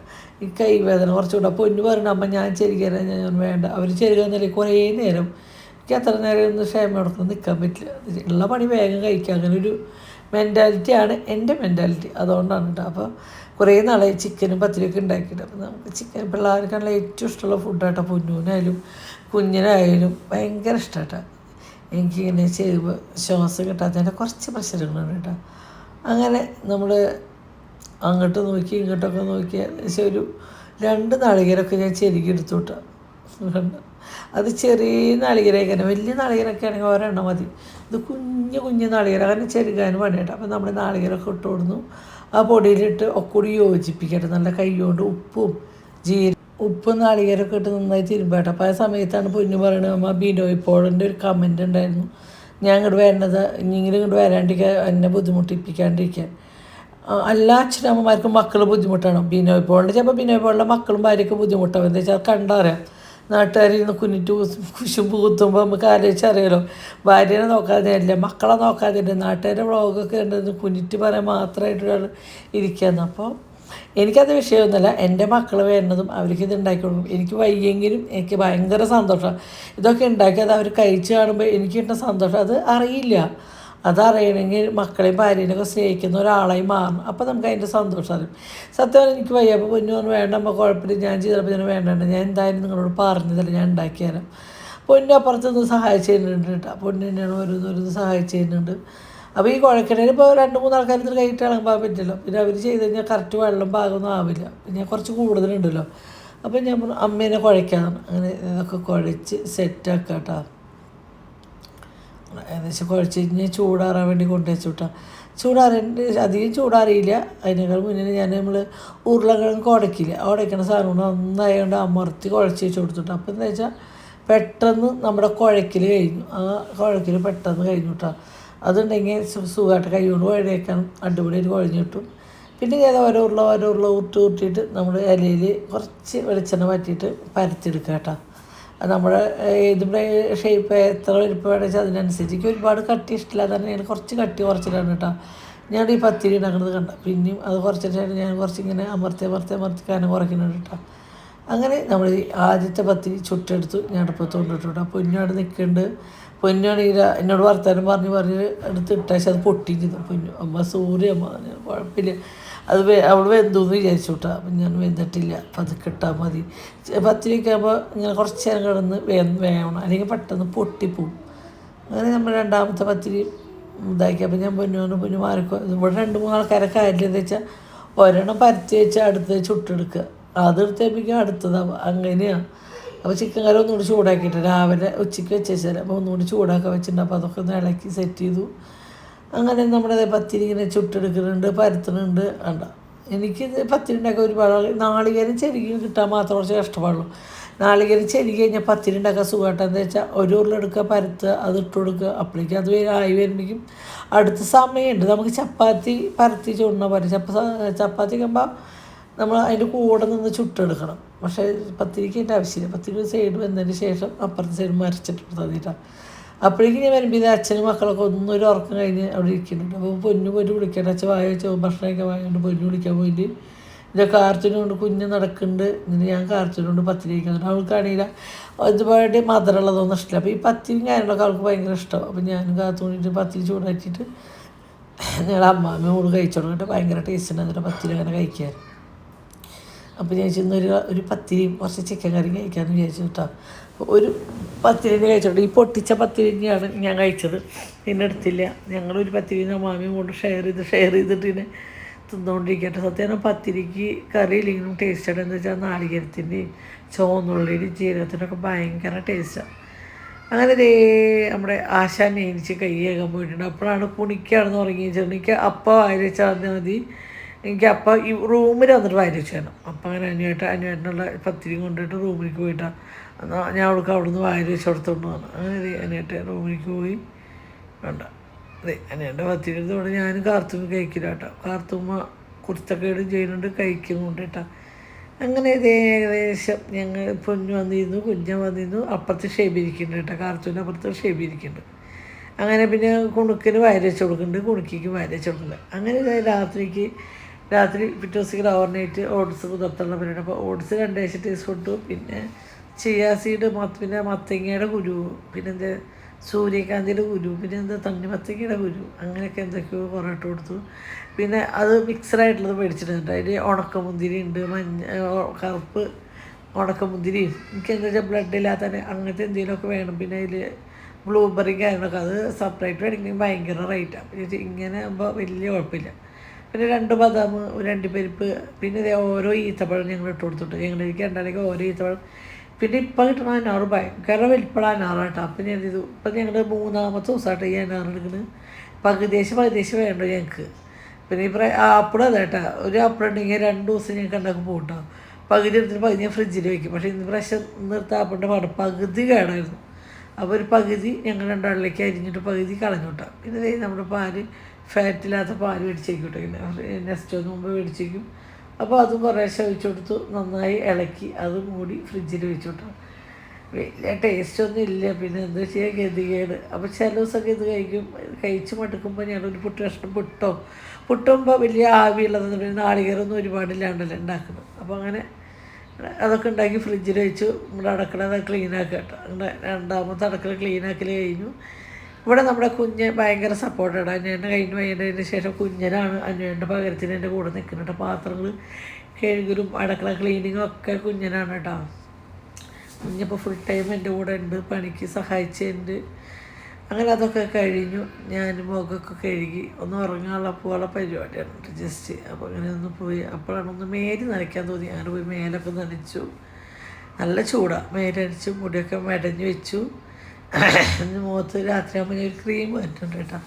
A: ഈ കൈവേദന കുറച്ചുകൂടെ. പൊന്നു പറയണ അമ്മ ഞാൻ ചെരുകാൻ, ഞാൻ വേണ്ട, അവർ ചെരുകാന്നല്ലേ കുറേ നേരം. എനിക്ക് അത്ര നേരം ഒന്നും ക്ഷേമം കൊടുക്കണം നിൽക്കാൻ പറ്റില്ല. ഉള്ള പണി വേഗം കഴിക്കുക, അങ്ങനെ ഒരു മെൻറ്റാലിറ്റിയാണ് എൻ്റെ മെൻറ്റാലിറ്റി. അതുകൊണ്ടാണ് കേട്ടോ. അപ്പോൾ കുറേ നാളായി ചിക്കനും പത്തിരിയൊക്കെ ഉണ്ടാക്കിയിട്ട്. അപ്പോൾ നമുക്ക് ചിക്കൻ പിള്ളേർക്കാണല്ലോ ഏറ്റവും ഇഷ്ടമുള്ള ഫുഡാട്ടോ. പൊന്നൂനായാലും കുഞ്ഞിനായാലും ഭയങ്കര ഇഷ്ടമാട്ടോ. എനിക്കിങ്ങനെ ചെയ്യുമ്പോൾ ശ്വാസം കിട്ടാത്തതിൻ്റെ കുറച്ച് പ്രശ്നങ്ങളുണ്ട് കേട്ടോ. അങ്ങനെ നമ്മൾ അങ്ങോട്ട് നോക്കി ഇങ്ങോട്ടൊക്കെ നോക്കി ഏകദേശം ഒരു 2 നാളികേരമൊക്കെ ഞാൻ ചെരുകി എടുത്തു കേട്ടോ. അത് ചെറിയ നാളികേരമൊക്കെ, വലിയ നാളികേരമൊക്കെ ആണെങ്കിൽ ഒരെണ്ണം മതി. ഇത് കുഞ്ഞു നാളികേരം, അങ്ങനെ ചെരുകാനും പണിയാട്ടോ. അപ്പോൾ നമ്മൾ നാളികേരമൊക്കെ ഇട്ട് കൊടുന്നു. ആ പൊടിയിലിട്ട് ഒക്കെ കൂടി യോജിപ്പിക്കട്ടെ. നല്ല കൈ കൊണ്ട് ഉപ്പും നാളികേരമൊക്കെ ഇട്ട് നന്നായി തിരുമ്പാട്ടോ. അപ്പോൾ ആ സമയത്താണ് പൊന്നു പറയണത് അമ്മ ബിനോയ് പോളിൻ്റെ ഒരു കമൻറ്റ് ഉണ്ടായിരുന്നു, ഞാൻ ഇങ്ങോട്ട് വരേണ്ടത് ഇനിയെങ്കിലും ഇങ്ങോട്ട് വരാണ്ടിരിക്കാൻ, എന്നെ ബുദ്ധിമുട്ടിപ്പിക്കാണ്ടിരിക്കാൻ. എല്ലാ അച്ഛനമ്മമാർക്കും മക്കൾ ബുദ്ധിമുട്ടാണ്. ബിനോയ് പോളിൻ്റെ ചിലപ്പോൾ ബിനോയ് പോളിൻ്റെ മക്കളും ഭാര്യയൊക്കെ ബുദ്ധിമുട്ടാവും. എന്താ വെച്ചാൽ കണ്ടറിയാം, നാട്ടുകാരിന്ന് കുഞ്ഞിട്ട് കുശുമ്പ് കുത്തുമ്പോൾ നമുക്ക് ആലോചിച്ചറിയാലോ. ഭാര്യനെ നോക്കാതെ അല്ല, മക്കളെ നാട്ടുകാരുടെ വ്ളോഗൊക്കെ ഉണ്ടെന്ന് കുഞ്ഞിട്ട് പറയാൻ മാത്രമായിട്ട് ഒരാൾ ഇരിക്കുകയെന്ന്. അപ്പോൾ എനിക്കത് വിഷയമൊന്നുമില്ല, എൻ്റെ മക്കൾ വരുന്നതും അവർക്കിത് ഉണ്ടാക്കി കൊടുക്കും. എനിക്ക് വയ്യെങ്കിലും എനിക്ക് ഭയങ്കര സന്തോഷമാണ്. ഇതൊക്കെ ഉണ്ടാക്കി അത് അവർ കഴിച്ച് കാണുമ്പോൾ എനിക്ക് കിട്ടുന്ന സന്തോഷം അത് അറിയില്ല. അതറിയണമെങ്കിൽ മക്കളെയും ഭാര്യനെയൊക്കെ സ്നേഹിക്കുന്ന ഒരാളായി മാറണം. അപ്പോൾ നമുക്ക് അതിൻ്റെ സന്തോഷം അറിയും. സത്യം എനിക്ക് വയ്യ. അപ്പോൾ പൊന്നു പറഞ്ഞു വേണ്ട അമ്മ കുഴപ്പമില്ല, ഞാൻ ചെയ്തപ്പോൾ ഞാൻ വേണ്ട, ഞാൻ എന്തായാലും നിങ്ങളോട് പറഞ്ഞതല്ല, ഞാൻ ഉണ്ടാക്കി തരാം. പൊന്നു അപ്പുറത്ത് നിന്ന് സഹായിച്ച് തരുന്നുണ്ട് കേട്ടോ. പൊന്നു തന്നെയാണ് ഓരോന്ന് സഹായിച്ച് തരുന്നുണ്ട്. അപ്പോൾ ഈ കുഴക്കണേൽ ഇപ്പോൾ 2-3 ആൾക്കാർ ഇതിൽ കയറ്റി ഇളകാൻ പറ്റില്ല. പിന്നെ അവർ ചെയ്ത് കഴിഞ്ഞാൽ കറക്റ്റ് വെള്ളം പാകമൊന്നും ആവില്ല. പിന്നെ കുറച്ച് കൂടുതലുണ്ടല്ലോ. അപ്പോൾ ഞാൻ അമ്മേനെ കുഴയ്ക്കാതാണ്. അങ്ങനെ ഇതൊക്കെ കുഴച്ച് സെറ്റാക്കാം കേട്ടോ. ഏകദേശം കുഴച്ച് കഴിഞ്ഞ് ചൂടാറാൻ വേണ്ടി കൊണ്ടുവച്ചു കേട്ടോ. അധികം ചൂടാറിയില്ല. അതിനേക്കാൾ മുന്നേ നമ്മൾ ഉരുളക്കിഴങ്ങ് ഉടക്കില്ല, ഉടയ്ക്കണ സാധനം നന്നായതുകൊണ്ട് അമർത്തി കുഴച്ച് വെച്ച് കൊടുത്തിട്ട്. അപ്പോൾ എന്താ വെച്ചാൽ പെട്ടെന്ന് നമ്മുടെ കുഴക്കൽ കഴിഞ്ഞു. ആ കുഴക്കൽ പെട്ടെന്ന് കഴിഞ്ഞു കേട്ടോ. അതുണ്ടെങ്കിൽ സുഖമായിട്ട് കൈ കൊണ്ട് കുഴയ്ക്കണം, അടിപൊളിയായിട്ട് കുഴഞ്ഞ് കിട്ടും. പിന്നെ ഞാൻ ഓരോ ഉരുള ഊട്ടിയിട്ട് നമ്മൾ ഇലയിൽ കുറച്ച് വെളിച്ചെണ്ണ പറ്റിയിട്ട് പരത്തിയെടുക്കുക കേട്ടോ. നമ്മുടെ ഏത് ഷേപ്പ് എത്ര വലിപ്പം വേണമെന്ന് വെച്ചാൽ അതിനനുസരിച്ച്. എനിക്ക് ഒരുപാട് കട്ടി ഇഷ്ടമില്ല, തന്നെ ഞാൻ കുറച്ച് കട്ടി കുറച്ചിട്ടാണ് കേട്ടോ ഞാൻ ഈ പത്തിരി ഉണ്ടാക്കുന്നത് കണ്ട. പിന്നെയും അത് കുറച്ചിട്ടാണ് ഞാൻ കുറച്ചിങ്ങനെ അമർത്തി കനം കുറയ്ക്കുന്നുണ്ട് കേട്ടോ. അങ്ങനെ നമ്മൾ ആദ്യത്തെ പത്തിരി ചുട്ടെടുത്ത് ഞാൻ അടുപ്പത്ത് കൊണ്ടിട്ടു കേട്ടോ. പൊന്നാട് നിൽക്കുന്നുണ്ട്. പൊന്നാണ് എന്നോട് വർത്താനം പറഞ്ഞ് എടുത്ത് ഇട്ടാൽ അത് പൊട്ടി ചെയ്തു. പൊന്നു അമ്മ സോറി അമ്മ, കുഴപ്പമില്ല, അത് അവൾ വെന്തൂന്ന് വിചാരിച്ചു കേട്ടോ. അപ്പം ഞാൻ വെന്തിട്ടില്ല, പതുക്കെ ഇട്ടാൽ മതി. പത്തിരിയൊക്കെ ആകുമ്പോൾ ഇങ്ങനെ കുറച്ച് നേരം കിടന്ന് വേവണം, അല്ലെങ്കിൽ പെട്ടെന്ന് പൊട്ടിപ്പോവും. അങ്ങനെ നമ്മൾ രണ്ടാമത്തെ പത്തിരി ഇതാക്കി. അപ്പോൾ ഞാൻ പൊന്നു മാറിക്കോ, ഇവിടെ 2-3 ആൾക്കാരൊക്കെ ആയില്ല. എന്താ വെച്ചാൽ ഒരെണ്ണം പരത്തി വെച്ചാൽ അടുത്തത് ചുട്ടെടുക്കുക, അതെടുത്തേപ്പിക്കുക അടുത്തതാവുക, അങ്ങനെയാണ്. അപ്പോൾ ചിക്കൻ കറി ഒന്നുകൂടി ചൂടാക്കിയിട്ട് രാവിലെ ഉച്ചയ്ക്ക് വെച്ചാൽ അപ്പോൾ ഒന്നുകൂടി ചൂടാക്കാൻ വെച്ചിട്ടുണ്ട്. അപ്പോൾ അതൊക്കെ ഒന്ന് ഇളക്കി സെറ്റ് ചെയ്തു. അങ്ങനെ നമ്മുടെ പത്തിരി ഇങ്ങനെ ചുട്ടെടുക്കുന്നുണ്ട്, പരത്തുന്നുണ്ട്. വേണ്ട, എനിക്കിത് പത്തിരി ഉണ്ടാക്കാൻ ഒരുപാട് നാളികേരം ചെരുകി കിട്ടാൻ മാത്രം കുറച്ച് കഷ്ടപ്പാടുള്ളൂ. നാളികേരം ചെരുകി കഴിഞ്ഞാൽ പത്തിരി ഉണ്ടാക്കാൻ സുഖമായിട്ട് എന്താ വെച്ചാൽ ഒരു ഉരുളെടുക്കുക, പരത്തുക, അത് ഇട്ട് കൊടുക്കുക. അപ്പോഴേക്കും അത് ആയി വരുമ്പോഴേക്കും അടുത്ത സമയമുണ്ട്. നമുക്ക് ചപ്പാത്തി പരത്തി ചുടണ പോലെ ചപ്പാത്തി ആകുമ്പോൾ നമ്മൾ അതിൻ്റെ കൂടെ നിന്ന് ചുട്ടെടുക്കണം. പക്ഷേ പത്തിരിക്ക് അതിൻ്റെ ആവശ്യമില്ല. പത്തിരി സൈഡ് വന്നതിന് ശേഷം അപ്പുറത്തെ സൈഡ് മരച്ചിട്ട് തന്നിട്ടാണ്. അപ്പോഴേക്കും ഞാൻ വരുമ്പോൾ ഇത് അച്ഛനും മക്കളൊക്കെ ഒന്നൊരു ഉറക്കം കഴിഞ്ഞ് അവിടെ ഇരിക്കുന്നുണ്ട്. അപ്പോൾ പൊന്നു വിളിക്കട്ടെ, അച്ഛൻ വായ വെച്ചോ ഭക്ഷണമൊക്കെ വായതുകൊണ്ട് പൊന്നു വിളിക്കാൻ പോയിട്ട് ഇത് കാർത്തൂനുകൊണ്ട് കുഞ്ഞ് നടക്കുന്നുണ്ട്. എന്നിട്ട് ഞാൻ കാർത്തൂനുകൊണ്ട് പത്തിരി കഴിക്കുന്നുണ്ട്. അവൾക്കാണെങ്കിൽ ഒരുപാട് മധുരമുള്ളതൊന്നും ഇഷ്ടമില്ല. അപ്പോൾ ഈ പത്തിരിയും കാര്യങ്ങളൊക്കെ അവൾക്ക് ഭയങ്കര ഇഷ്ടമാണ്. അപ്പോൾ ഞാനും കാർത്തൂണിട്ട് പത്തിരി ചൂടാക്കിയിട്ട് ഞങ്ങളുടെ അമ്മാമ്മയോട് കഴിച്ചു തുടങ്ങിയിട്ട് ഭയങ്കര ടേസ്റ്റ് ഉണ്ട് എന്നിട്ട് പത്തിരി അങ്ങനെ കഴിക്കാൻ. അപ്പോൾ ഞാൻ ഒരു പത്തിരിയും കുറച്ച് ചിക്കൻ കറിയും കഴിക്കാമെന്ന് വിചാരിച്ചു കേട്ടോ. ഒരു പത്തിരിനെ കഴിച്ചോണ്ട് ഈ പൊട്ടിച്ച പത്തിരിനെയാണ് ഞാൻ കഴിച്ചത്, പിന്നെ എടുത്തില്ല. ഞങ്ങളൊരു പത്തിരിനെ മാമിയും കൊണ്ട് ഷെയർ ചെയ്തിട്ട് ഇതിനെ തിന്നുകൊണ്ടിരിക്കട്ടെ. സത്യം പത്തിരിക്ക് കറിയില്ലെങ്കിലും ടേസ്റ്റാണ്. എന്താ വെച്ചാൽ നാളികേരത്തിൻ്റെയും ചുവന്നുള്ളിയുടെയും ജീരകത്തിനൊക്കെ ഭയങ്കര ടേസ്റ്റാണ്. അങ്ങനെ നമ്മുടെ ആശാൻ എനിക്ക് കൈ കേൾക്കാൻ പോയിട്ടുണ്ട്. അപ്പോഴാണ് കുണിക്കാണെന്ന് ഉറങ്ങി വെച്ചിട്ടുണ്ട്. എനിക്ക് അപ്പം വാരി വെച്ചാൽ മതി, എനിക്ക് അപ്പം ഈ റൂമിൽ വന്നിട്ട് വാരി വെച്ച് വേണം. അപ്പം അങ്ങനെ അനുവേട്ടനുള്ള പത്തിരി കൊണ്ടിട്ട് റൂമിലേക്ക് പോയിട്ടാണ്. എന്നാൽ ഞാൻ അവൾക്ക് അവിടെ നിന്ന് വാരി വെച്ച് കൊടുത്തോണ്ട് വന്നു. അങ്ങനെ അനിയേട്ട റൂമിലേക്ക് പോയി. വേണ്ട അനിയേട്ടൻ്റെ പത്തിരി എടുത്തോടെ ഞാനും കാർത്തുമ്മ കഴിക്കില്ല കേട്ടോ. കാർത്തുമ്മ കുർത്തക്കേടും ചെയ്യുന്നുണ്ട്, കഴിക്കുന്നുണ്ട് കേട്ടോ. അങ്ങനെ ഏകദേശം ഞങ്ങൾ പൊന്നു വന്നിരുന്നു, കുഞ്ഞൻ വന്നിരുന്നു. അപ്പുറത്ത് ഷേബിരിക്കുന്നുണ്ട് കേട്ടോ, കാർത്തൂൻ്റെ അപ്പുറത്ത് ഷേബിരിക്കുന്നുണ്ട്. അങ്ങനെ പിന്നെ കുണുക്കിന് വാരി വെച്ച് കൊടുക്കുന്നുണ്ട്, കുണുക്കിക്ക് വാരി വെച്ച് കൊടുക്കുന്നുണ്ട്. അങ്ങനെ രാത്രി പിറ്റേ ദിവസത്തേക്ക് ഓവർനൈറ്റ് ഓട്സ് കുതിർത്തുള്ള പരിപാടി. അപ്പോൾ ഓട്സ് 2 ടീസ്പൂൺ, പിന്നെ ചിയ സീഡ്, പിന്നെ മത്തങ്ങയുടെ കുരു, പിന്നെന്താ സൂര്യകാന്തിയുടെ കുരു, പിന്നെ എന്താ തണ്ണിമത്തങ്ങയുടെ കുരു, അങ്ങനെയൊക്കെ എന്തൊക്കെയോ കുറേ ഇട്ട് കൊടുത്തു. പിന്നെ അത് മിക്സഡായിട്ടുള്ളത് മേടിച്ചിട്ടുണ്ട്. അതിൽ ഉണക്കമുന്തിരി ഉണ്ട്, കറുപ്പ് ഉണക്കമുന്തിരിയും. എനിക്ക് എന്താ വെച്ചാൽ ബ്ലഡ് ഇല്ലാത്ത അങ്ങനത്തെ എന്തെങ്കിലുമൊക്കെ വേണം. പിന്നെ അതിൽ ബ്ലൂബെറി കാര്യങ്ങളൊക്കെ അത് സെപ്പറേറ്റ് വേണമെങ്കിൽ ഭയങ്കര റേറ്റാണ്. ഇങ്ങനെ ആകുമ്പോൾ വലിയ കുഴപ്പമില്ല. പിന്നെ 2 ബദാം, 2 പരിപ്പ്, പിന്നെ ഓരോ ഈത്തപ്പഴം ഞങ്ങൾ ഇട്ട് കൊടുത്തിട്ട് ഞങ്ങളിലേക്ക് രണ്ടാലേക്ക് ഓരോ ഈത്തപ്പഴം. പിന്നെ ഇപ്പം കിട്ടണ അനാറ് ഭയങ്കര വലിപ്പമുള്ള അനാറാട്ടോ. അപ്പം ഞാൻ ഇത് ഇപ്പം ഞങ്ങൾ 3-ാമത്തെ ദിവസമായിട്ട് ഈ അനാറ് എടുക്കുന്നത്. പകുതിയേശം വേണ്ട ഞങ്ങൾക്ക്. പിന്നെ ആപ്പിൾ അതാട്ടാ, ഒരു ആപ്പിൾ ഉണ്ടെങ്കിൽ 2 ദിവസം ഞങ്ങൾക്ക് ഉണ്ടാക്കി പോകട്ടോ. പകുതി എടുത്തിട്ട് പകുതി ഞാൻ ഫ്രിഡ്ജിൽ വയ്ക്കും. പക്ഷേ ഇന്ന് പ്രാവശ്യം നിർത്താൻ ആപ്പിളിൻ്റെ പാട് പകുതി കേടായിരുന്നു. അപ്പോൾ ഒരു പകുതി ഞങ്ങൾ രണ്ടാളിലേക്ക് അരിഞ്ഞിട്ട് പകുതി കളഞ്ഞു കേട്ടോ. പിന്നെ നമ്മുടെ ഫാറ്റില്ലാത്ത പാല് മേടിച്ചേക്കും കേട്ടോ. പിന്നെ നെക്സ്റ്റ് മുമ്പ് മേടിച്ചേക്കും. അപ്പോൾ അതും കുറേശ്ശെ ഒഴിച്ചു കൊടുത്തു, നന്നായി ഇളക്കി അതും കൂടി ഫ്രിഡ്ജിൽ വെച്ചു കേട്ടോ. വലിയ ടേസ്റ്റൊന്നും ഇല്ല, പിന്നെ എന്താ ചെയ്യുക, ഗതികേട്. അപ്പോൾ ചില ദിവസമൊക്കെ ഇത് കഴിച്ച് മടുക്കുമ്പോൾ ഞാനൊരു പുട്ടുമ്പോൾ വലിയ ആവിയുള്ളതെന്ന് പിന്നെ നാളികേരമൊന്നും ഒരുപാടില്ലാണ്ടല്ലോ ഉണ്ടാക്കുന്നത്. അപ്പോൾ അങ്ങനെ അതൊക്കെ ഉണ്ടാക്കി ഫ്രിഡ്ജിൽ വെച്ചു. നമ്മുടെ അടുക്കള ക്ലീനാക്കുക കേട്ടോ. അങ്ങനെ 2ാമത്തെ അടുക്കള ക്ലീനാക്കൽ കഴിഞ്ഞു. ഇവിടെ നമ്മുടെ കുഞ്ഞ് ഭയങ്കര സപ്പോർട്ടാണ്. അന്വേഷണം കഴിഞ്ഞതിന് ശേഷം കുഞ്ഞനാണ് അന്വേഷണ പകരത്തിന് എൻ്റെ കൂടെ നിൽക്കുന്നുണ്ട്. പാത്രങ്ങൾ കഴുകലും അടുക്കള ക്ലീനിങ്ങും ഒക്കെ കുഞ്ഞനാണ് കേട്ടോ. ഇനിയിപ്പോൾ ഫുൾ ടൈം എൻ്റെ കൂടെ ഉണ്ട്, പണിക്ക് സഹായിച്ചുണ്ട്. അങ്ങനെ അതൊക്കെ കഴിഞ്ഞു. ഞാൻ മുഖമൊക്കെ കഴുകി ഒന്ന് ഉറങ്ങാനുള്ള പോലുള്ള പരിപാടിയാണ് ജസ്റ്റ്. അപ്പോൾ അങ്ങനെ ഒന്ന് പോയി, അപ്പോഴാണ് ഒന്ന് മേല് നനയ്ക്കാൻ തോന്നി. അങ്ങനെ പോയി മേലൊക്കെ നനച്ചു. നല്ല ചൂടാണ്, മേലടിച്ചു, മുടിയൊക്കെ മെടഞ്ഞു വെച്ചു. മുഖത്ത് രാത്രിയാകുമ്പോൾ ഞാൻ ഒരു ക്രീം വന്നിട്ടുണ്ട് കേട്ടോ.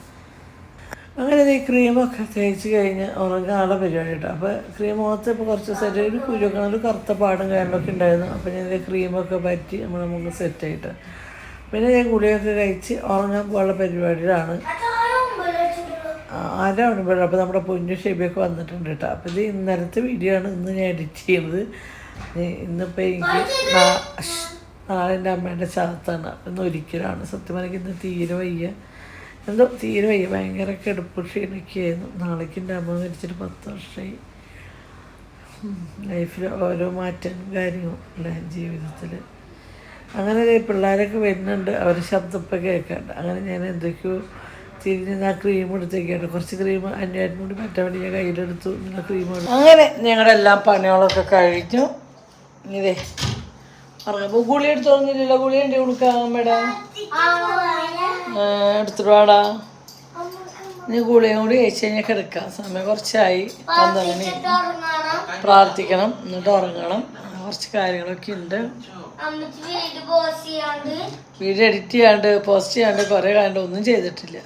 A: അങ്ങനെ ഈ ക്രീമൊക്കെ തേച്ച് കഴിഞ്ഞ് ഉറങ്ങാനുള്ള പരിപാടി കേട്ടോ. അപ്പോൾ ക്രീം മുഖത്ത് ഇപ്പോൾ കുറച്ച് ദിവസമായിട്ട് ഒരു കുരുവൊക്കെ ഒരു കറുത്ത പാടും കാര്യങ്ങളൊക്കെ ഉണ്ടായിരുന്നു. അപ്പോൾ ഞാൻ ക്രീമൊക്കെ പറ്റി നമ്മുടെ മുഖം സെറ്റായിട്ട് പിന്നെ ഞാൻ ഗുളിയൊക്കെ കഴിച്ച് ഉറങ്ങാൻ പോകാനുള്ള പരിപാടിയിലാണ്. ആരാണ് അപ്പോൾ നമ്മുടെ പൊന്നു ഷെബിയൊക്കെ വന്നിട്ടുണ്ട് കേട്ടോ. അപ്പോൾ ഇത് ഇന്നലത്തെ വീഡിയോ ആണ് ഇന്ന് ഞാൻ എഡിറ്റ് ചെയ്യുന്നത്. ഇന്നിപ്പോൾ എനിക്ക് നാളെ എൻ്റെ അമ്മേൻ്റെ ചാത്താണ്. ഇന്ന് ഒരിക്കലാണ് സത്യം പറഞ്ഞാൽ ഇന്ന് തീരെ വയ്യ, എന്തോ തീരെ വയ്യ, ഭയങ്കര കിടപ്പ് ക്ഷീണിക്കുകയായിരുന്നു. നാളേക്ക് എൻ്റെ അമ്മ മരിച്ചിട്ട് 10 വർഷമായി. ലൈഫിൽ ഓരോ മാറ്റങ്ങളും കാര്യങ്ങളും അല്ലേ ജീവിതത്തിൽ. അങ്ങനെ പിള്ളേരൊക്കെ വരുന്നുണ്ട്, അവർ ശബ്ദമൊക്കെ കേൾക്കാണ്ട്. അങ്ങനെ ഞാൻ എന്തൊക്കെയോ തിരിഞ്ഞ് ആ ക്രീം എടുത്തേക്കാണ്. കുറച്ച് ക്രീം അന്വേഷണം കൂടി പറ്റാൻ വേണ്ടി ഞാൻ കയ്യിലെടുത്തു. നല്ല ക്രീം എടുത്തു. അങ്ങനെ ഞങ്ങളുടെ എല്ലാ പണികളൊക്കെ കഴിഞ്ഞു. ഇതേ പറഞ്ഞപ്പോൾ ഗുളി എടുത്തു തോന്നില്ലല്ലോ. ഗുളി ഉണ്ട് കൊടുക്കാം അമ്മയുടെ എടുത്തിട്ടുവാടാ. നീ ഗുളിയും കൂടി കഴിച്ച് കഴിഞ്ഞാൽ കിടക്കാം. സമയം കുറച്ചായി. 12 പ്രാർത്ഥിക്കണം, എന്നിട്ട് ഉറങ്ങണം. കുറച്ച് കാര്യങ്ങളൊക്കെ ഉണ്ട്. വീഡിയോ എഡിറ്റ് ചെയ്യാണ്ട് പോസ്റ്റ് ചെയ്യാണ്ട് കുറേ കാലം ഒന്നും ചെയ്തിട്ടില്ല.